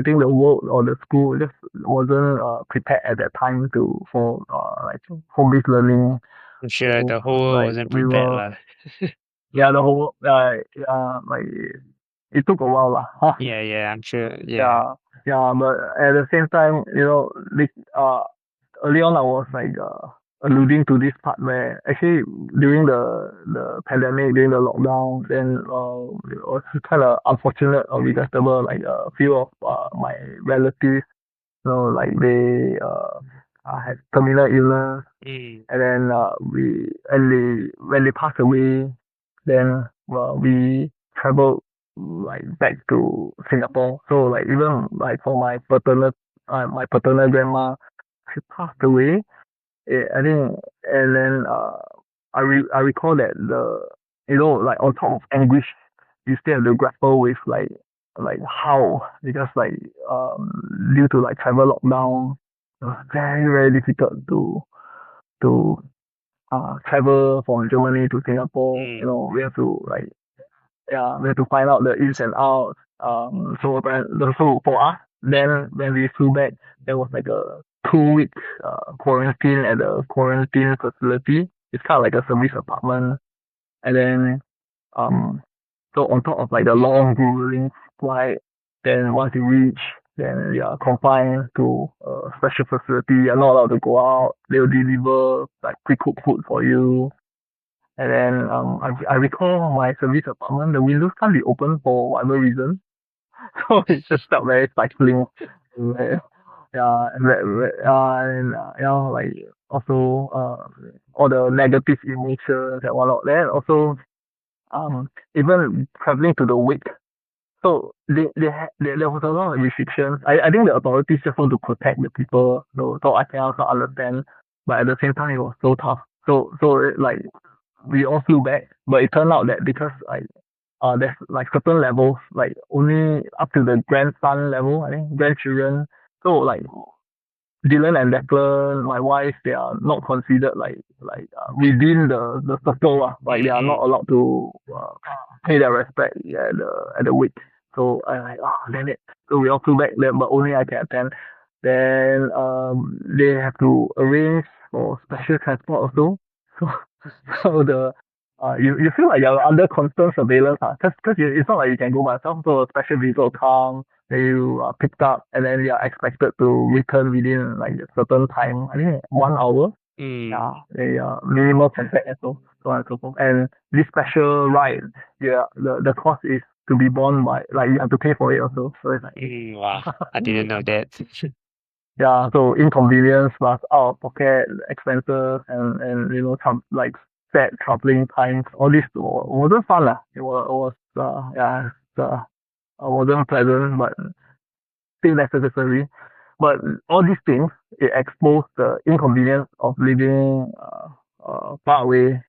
think the world or the school just wasn't prepared at that time to for like home based learning. I'm sure So the whole world like wasn't we prepared were lah. the whole like it took a while lah. Yeah, yeah, I'm sure. Yeah. Yeah, yeah, but at the same time, early on I was like alluding to this part where actually during the pandemic, during the lockdown, then it was kind of unfortunate or regrettable. Like a few of my relatives, like they had terminal illness, Mm. and then when they passed away, then well we traveled like back to Singapore. So like even like for my paternal grandma, she passed away. I think, and then I recall that like on top of anguish, you still have to grapple with like how because like due to like travel lockdown, it was very very difficult to travel from Germany to Singapore. Mm. We have to like yeah, we have to find out the ins and outs. So for us, then when we flew back, there was like a 2 week quarantine at the quarantine facility. It's kind of like a service apartment, and then um, so on top of like the long grueling flight, then once you reach, then you are confined to a special facility. You're not allowed to go out. They'll deliver like pre-cooked food for you. And then I recall my service apartment, the windows can't be open for whatever reason. So it just felt very stifling. Where- Yeah, like also all the negative emotions and whatnot. Then also even traveling to the wake. So there was a lot of restrictions. I think the authorities just want to protect the people. So I can also understand. But at the same time, it was so tough. Like we all flew back, but it turned out that because like there's like certain levels, like only up to the grandson level, I think grandchildren. So like Dylan and Declan, my wife, they are not considered like within the circle. Like they are not Mm-mm. allowed to pay their respect at the wake. So I like, oh, damn it. So we all flew back there, but only I can attend. Then they have to arrange for special transport also. So so the you feel like you're under constant surveillance, because it's not like you can go by yourself. So a special vehicle will come, then you are picked up, and then you are expected to return within like a certain time. I think 1 hour. Yeah, the minimal contact and so on and so forth. And this special ride, yeah, the cost is to be borne by, like, you have to pay for it also. So it's like Wow, I didn't know that. yeah, so inconvenience plus out of pocket expenses and like sad traveling times. All this wasn't fun lah. It was yeah, it wasn't pleasant, but still necessary. But all these things, it exposed the inconvenience of living far away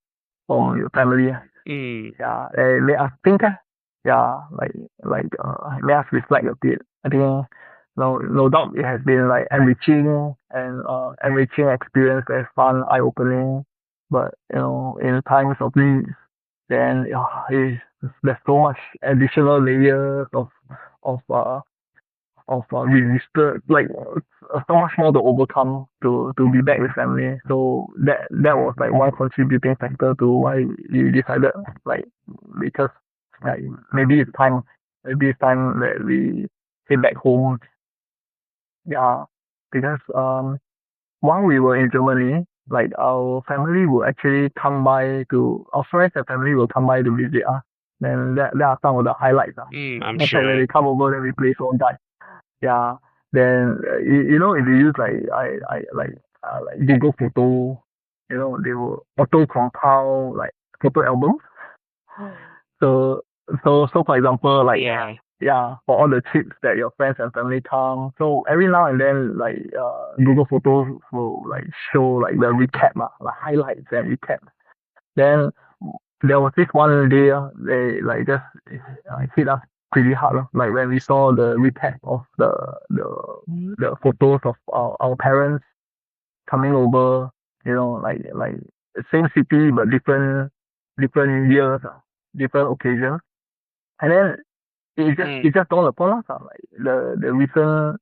from your family. Yeah, they made us think. Yeah, made us reflect a bit. I think no doubt it has been like enriching experience, very fun, eye opening. But in times of need, then there's so much additional layers of resisted, like so much more to overcome to be back with family. So that was like one contributing factor to why we decided, like, because like maybe it's time that we head back home. Yeah, because while we were in Germany, like our family will actually come by to our friends and family will come by to visit us. Then that are some of the highlights. I'm In fact, when sure. they come over, then we play phone guys. Yeah. Then if you use like Google Photo, they will auto compile like photo albums. So so for example, like yeah, for all the trips that your friends and family come. So every now and then, like Google Photos will like show like the recap, like highlights and recap. Then there was this one day, they like just hit us pretty hard, like when we saw the recap of the photos of our parents coming over, like same city but different years, different occasions. And then it just dawned upon us, like the recent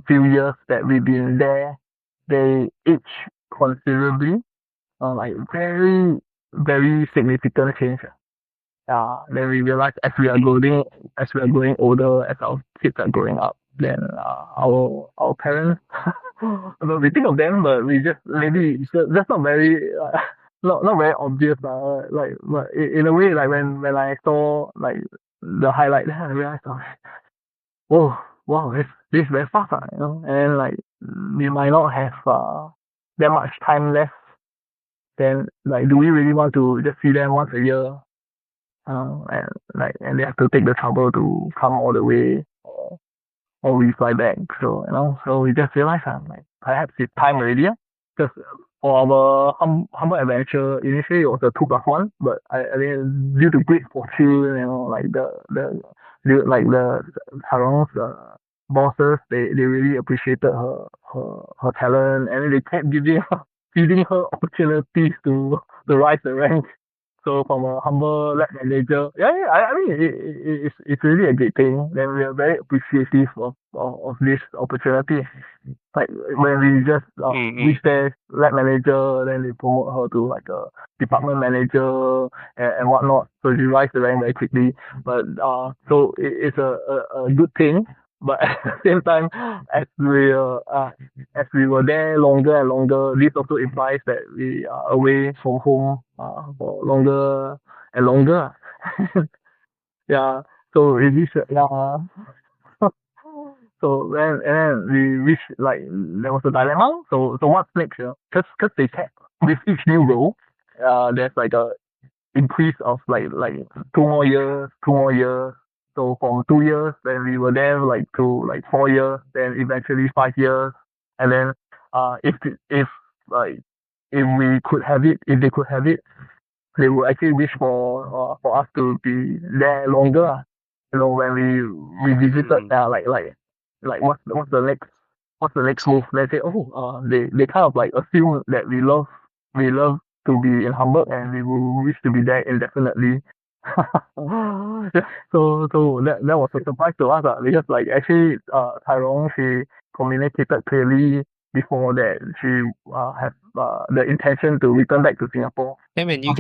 few years that we've been there, they age considerably, like very very significant change. Yeah, then we realize as we are growing older, as our kids are growing up, then our parents, but we think of them, but we just maybe that's not very not very obvious, like, but in a way, like when I saw like the highlight, then I realized, oh, whoa, wow, this very fast, and then like we might not have that much time left. Then like, do we really want to just see them once a year? And they have to take the trouble to come all the way, or we fly back. So so we just realized, like, perhaps it's time already. Because for our humble adventure, initially it was a 2+1, but I mean, due to great fortune, like the Harong's bosses, they really appreciated her talent, and then they kept feeding her opportunities to rise the rank. So from a humble lab manager, yeah, I mean, it's really a great thing. Then we are very appreciative of this opportunity. Like when we just reach there, lab manager, then they promote her to like a department manager and whatnot. So she rise the rank very quickly. But so it's a good thing. But at the same time, as we were there longer and longer, this also implies that we are away from home for longer and longer. Yeah. So it is yeah. So then we reached, like, there was a dilemma. So what's next? Because they said with each new role, there's like a increase of like 2 more years, 2 more years. So from 2 years, then we were there like to like 4 years, then eventually 5 years, and then if like if we could have it, if they could have it, they would actually wish for us to be there longer. When we visited, what's the next move? They say, oh, they kind of like assume that we love to be in Hamburg and we will wish to be there indefinitely. Yeah, so that was a surprise to us, because like actually Tyrone, she communicated clearly before that she has the intention to return back to Singapore. Then when you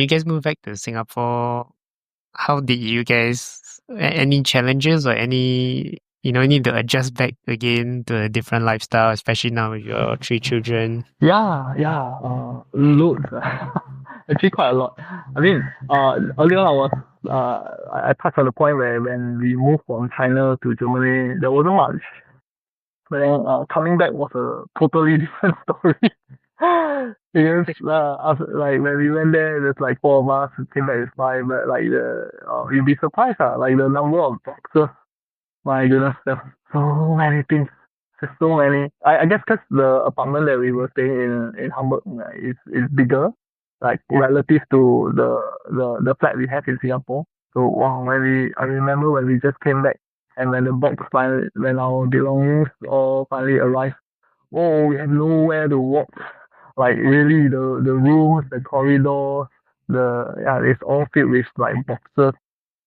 guys moved back to Singapore, how did you guys any challenges or any need to adjust back again to a different lifestyle, especially now with your three children? Yeah, loads. Actually, quite a lot. I mean, earlier I was, I touched on the point where when we moved from China to Germany, there wasn't much. But then, coming back was a totally different story. Because like when we went there, there's like four of us. Came back with five, but like you'd be surprised, like the number of boxes. My goodness, there's so many things. There's so many. I guess because the apartment that we were staying in Hamburg is bigger, like relative to the flat we have in Singapore. So wow, I remember when we just came back and when our belongings all finally arrived. Oh, we have nowhere to walk. Like really, the rooms, the corridors, it's all filled with like boxes,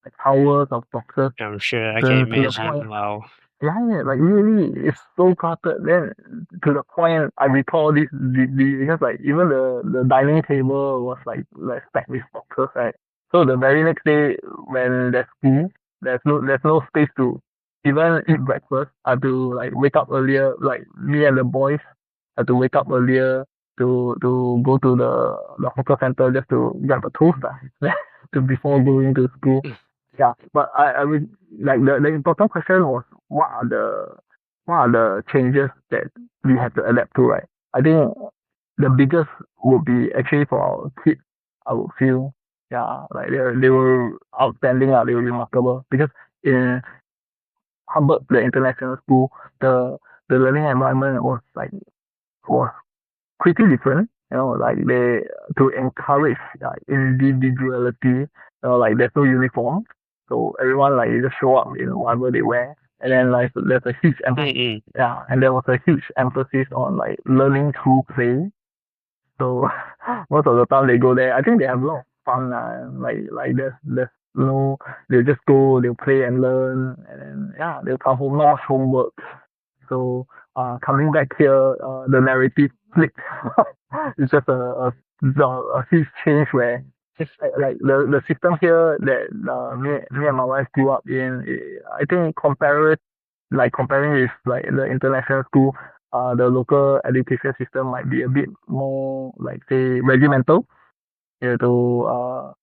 like towers of boxes. I'm sure I can To the imagine. point, Wow. yeah, like really, it's so cluttered. Then to the point, I recall because like even the dining table was like stacked with boxes, right? So the very next day when there's school, there's no space to even eat breakfast. I have to like wake up earlier, like me and the boys have to wake up earlier to go to the hawker center just to grab a toast, to before going to school. Yeah, but I would like the important question was what are the changes that we have to adapt to, right? I think the biggest would be actually for our kids. I would feel, yeah, like they were outstanding, they were remarkable because in Hamburg, the international school, the learning environment was pretty different. Like they to encourage individuality. Like there's no uniform, so everyone like just show up in whatever they wear, and then like there's a huge emphasis. Mm-mm. Yeah, and there was a huge emphasis on like learning through play. So most of the time they go there, I think they have a lot of fun. Like there's no, they'll just go, they'll play and learn, and then yeah, they'll come home, not much homework. So coming back here, the narrative flipped. It's just a huge change where it's like the system here that me and my wife grew up in. I think comparing with like the international school, the local education system might be a bit more like say regimental. You have to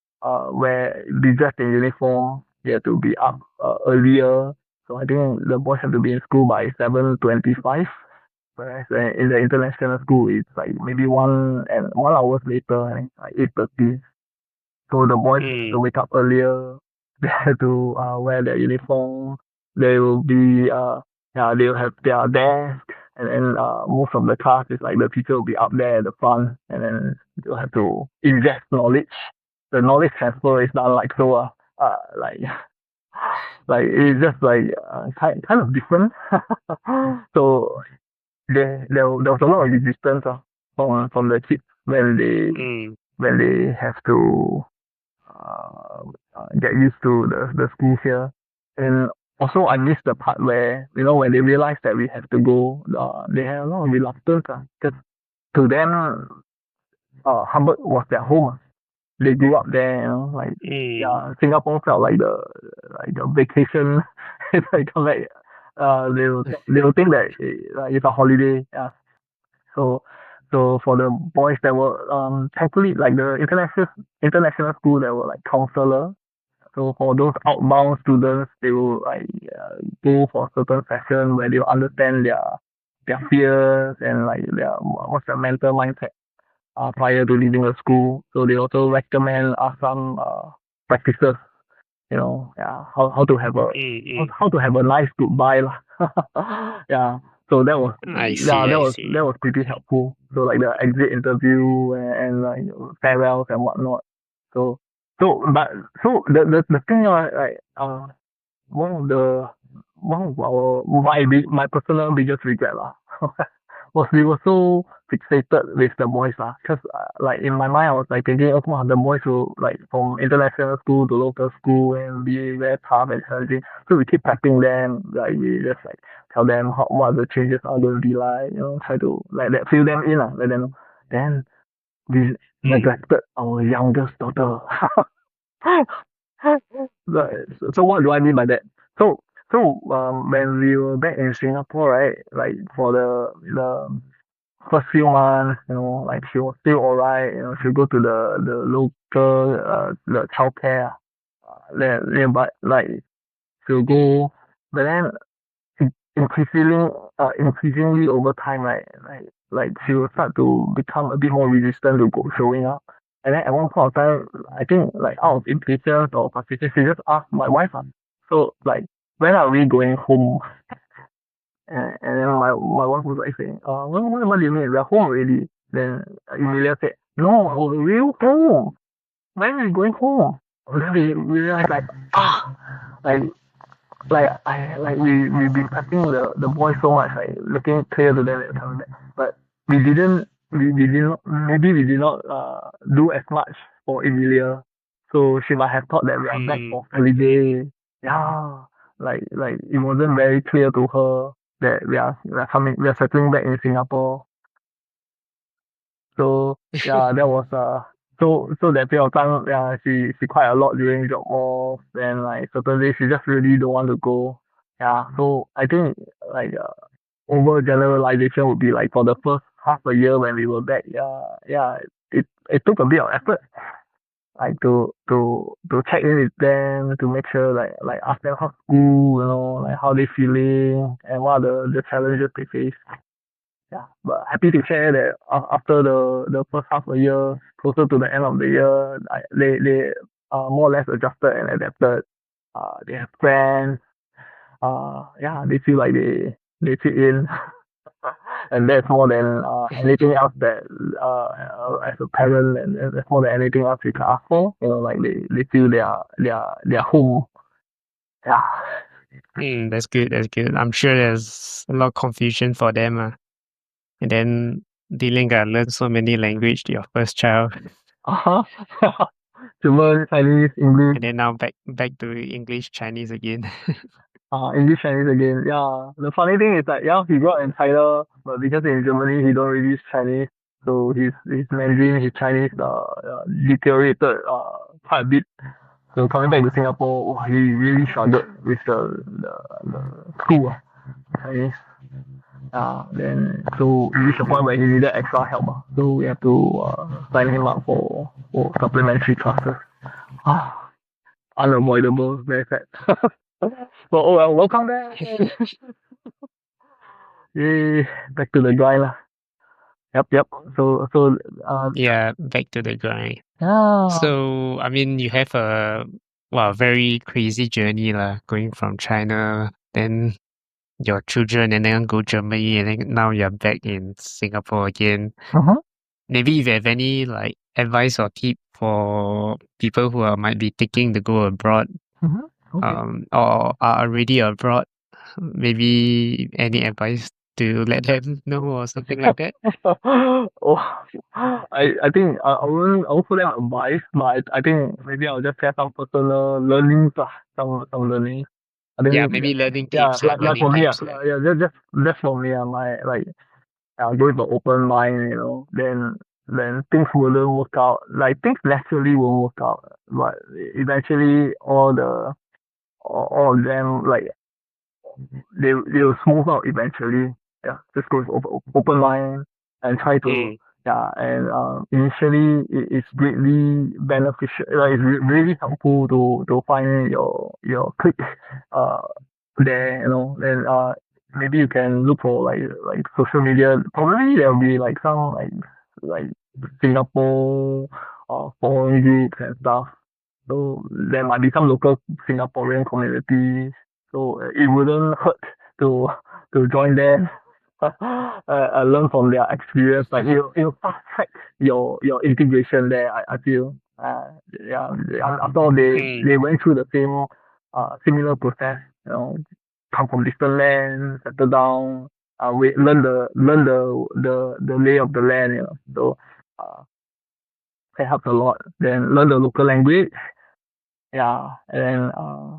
be dressed in uniform. You have to be up earlier. So I think the boys have to be in school by 7:25. Whereas in the international school, it's like maybe 1 hours later, I think like 8:30. So the boys have to Mm. wake up earlier. They have to wear their uniform. They will be yeah, they'll have their desk, and then most of the class is like the teacher will be up there at the front, and then they'll have to ingest knowledge. The knowledge transfer is done like so like like it's just like kind of different. So there was a lot of resistance from the kids Mm. when they have to uh, get used to the school here. And also, I missed the part where, when they realized that we have to go, they had a lot of reluctance. Because to them, Hamburg was their home. They grew up there, like, Mm. yeah, Singapore felt like the vacation. If I come back, they will think that it's a holiday. Yeah. So, so for the boys that were thankfully like the international school that were like counselor. So for those outbound students, they will like go for certain session where they will understand their fears and like what's their mental mindset prior to leaving the school. So they also recommend some practices, yeah, how to have a Mm-mm. how to have a nice goodbye lah. Yeah. So that was I yeah see, that I was see. that was pretty helpful. So like the exit interview and like farewells and whatnot. So but the thing like one of the one of our my personal biggest regret lah was we were so fixated with the boys lah. Cause like in my mind I was like thinking, oh, wow, the boys will like from international school to local school and be very tough and challenging. So we keep prepping them, like we just like tell them what the changes are going to be like, try to like that fill them in lah, let them know. Then we neglected our youngest daughter. So what do I mean by that? So when we were back in Singapore, right? Like for the first few months, like she was still alright. She'll go to the local the childcare nearby. Like she'll go, but then increasingly over time, right? Like she will start to become a bit more resistant to showing up. And then at one point of time, I think like out of impatience or frustration, she just asked my wife, so like when are we going home? And then my wife was like saying, what do you mean? We're home already. Then Emilia said, no, we're real home. When are we going home? And then we realized like we've been prepping the boys so much, like looking clear to them and coming back. But we did not maybe we did not do as much for Emilia. So she might have thought that we are back for holiday. Yeah. Like it wasn't very clear to her that we are settling back in Singapore. So yeah, that was so that period of time, yeah, she cried a lot during job off, and like certain days she just really don't want to go. Yeah, so I think like over generalization would be like for the first half a year when we were back, yeah, it took a bit of effort, like to check in with them, to make sure like ask them how school, like how they feeling and what are the challenges they face. Yeah, but happy to share that after the first half a year, closer to the end of the year, they more or less adjusted and adapted. They have friends. Yeah, they feel like they fit in, and that's more than anything else that as a parent, and that's more than anything else you can ask for. Like they feel they are home. Yeah. That's good. That's good. I'm sure there's a lot of confusion for them. And then Dylan got to learn so many language to your first child. Uh huh. German, Chinese, English. And then now back to English, Chinese again. English, Chinese again. Yeah. The funny thing is that yeah, he grew up in China, but because in Germany he don't really use Chinese, so his Mandarin, his Chinese deteriorated quite a bit. So coming back to Singapore, he really struggled with the school Chinese. Then so he reached a point where he needed extra help. So we have to sign him up for supplementary classes. Unavoidable, very sad. But oh well, welcome back. Yay, back to the grind lah. Yep. So Yeah, back to the grind. yeah. So, I mean, you have a very crazy journey lah, going from China, then your children, and then go Germany, and then now you're back in Singapore again. Uh-huh. Maybe if you have any like advice or tip for people who might be thinking to go abroad, Okay. or are already abroad, maybe any advice to let them know or something like that? Oh, I think I won't put them on advice, but I think maybe I'll just share some personal learnings lah, some learnings. I think Yeah, maybe learning yeah, tips. like Learning for me, tips. yeah, just for me, my like go with an open mind, then things wouldn't work out. Like things naturally won't work out, but eventually all of them like they will smooth out eventually. Yeah, just go with open mind and try to yeah. And initially it's greatly beneficial. Like it's really helpful to find your clique uh there. Then maybe you can look for like social media. Probably there will be like some like Singapore foreign groups and stuff. So there might be some local Singaporean communities. So it wouldn't hurt to join them. Learn from their experience. Like it'll fast track your integration there. I feel. Yeah. After all, they went through the same similar process. Come from different lands, settle down. we learn the lay of the land, So it helps a lot. Then learn the local language, yeah, and then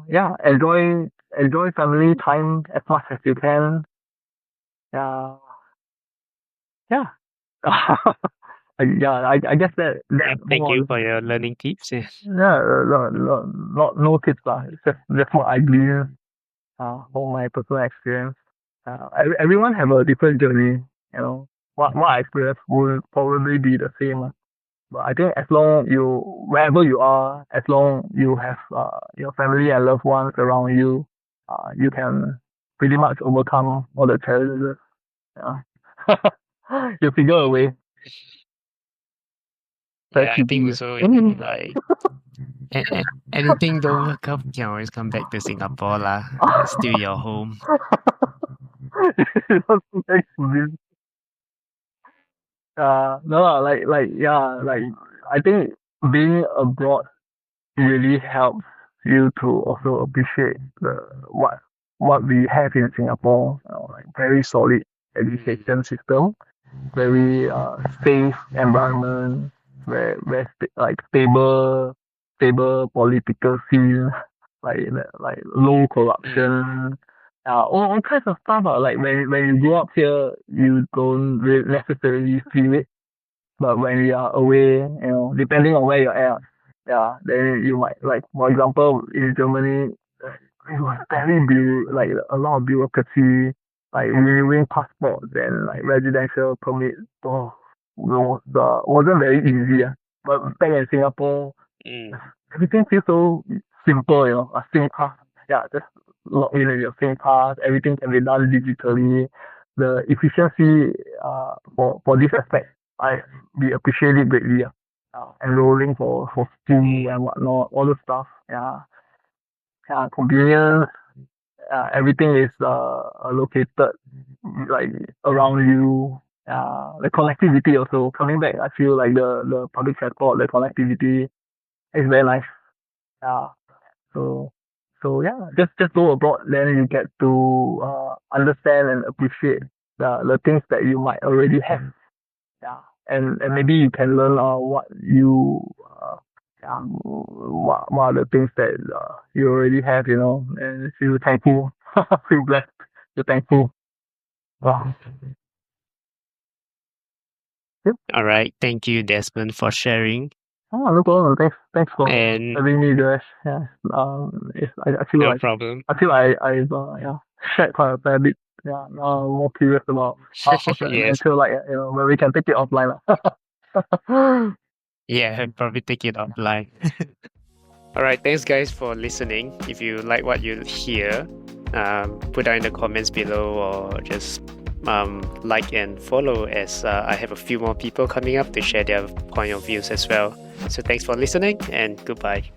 yeah, enjoy family time as much as you can. Yeah, yeah. Yeah, I guess Yeah, that's thank more. you for your learning tips. Yeah. Yeah, no tips lah. It's just more ideas. From my personal experience. Everyone have a different journey. You know, what I experienced will probably be the same. But I think as long you wherever you are, as long you have your family and loved ones around you, you can pretty much overcome all the challenges. Yeah. You figure a way. That's Yeah, I think easy. also like anything don't work out, you can always come back to Singapore lah. It's still your home. Thanks for this. No, yeah, like I think being abroad really helps you to also appreciate the what we have in Singapore. Like very solid education system, very safe environment, very like stable political scene, like low corruption. All kinds of stuff. Like when you grow up here, you don't really necessarily feel it, but when you are away, depending on where you're at, yeah, then you might like, for example, in Germany, it was very like a lot of bureaucracy, like renewing passports and like residential permits. Oh, wasn't very easy. But back in Singapore, Mm. everything feels so simple. A SingPass, yeah, just log in with your SingPass. Everything can be done digitally. The efficiency for this aspect, we appreciate it greatly. Enrolling for school and whatnot, all the stuff. Yeah, yeah, convenience. Everything is located like around you. The connectivity also coming back. I feel like the public transport, the connectivity is very nice. Yeah. So yeah, just go abroad, then you get to understand and appreciate the things that you might already have. Yeah, and maybe you can learn what you yeah, what are the things that you already have, and feel thankful, feel blessed, feel thankful. Wow. Yep. All right, thank you, Desmond, for sharing. Oh, no problem. Thanks for And having me, Josh. Yeah. I feel no like problem. I've yeah, shared quite a fair bit. Yeah. Now I'm more curious about how's the Yes. adventure like. Where we can take it offline lah. Yeah, I'll probably take it offline. All right, thanks guys for listening. If you like what you hear, put down in the comments below or just like and follow as I have a few more people coming up to share their point of views as well. So thanks for listening and goodbye.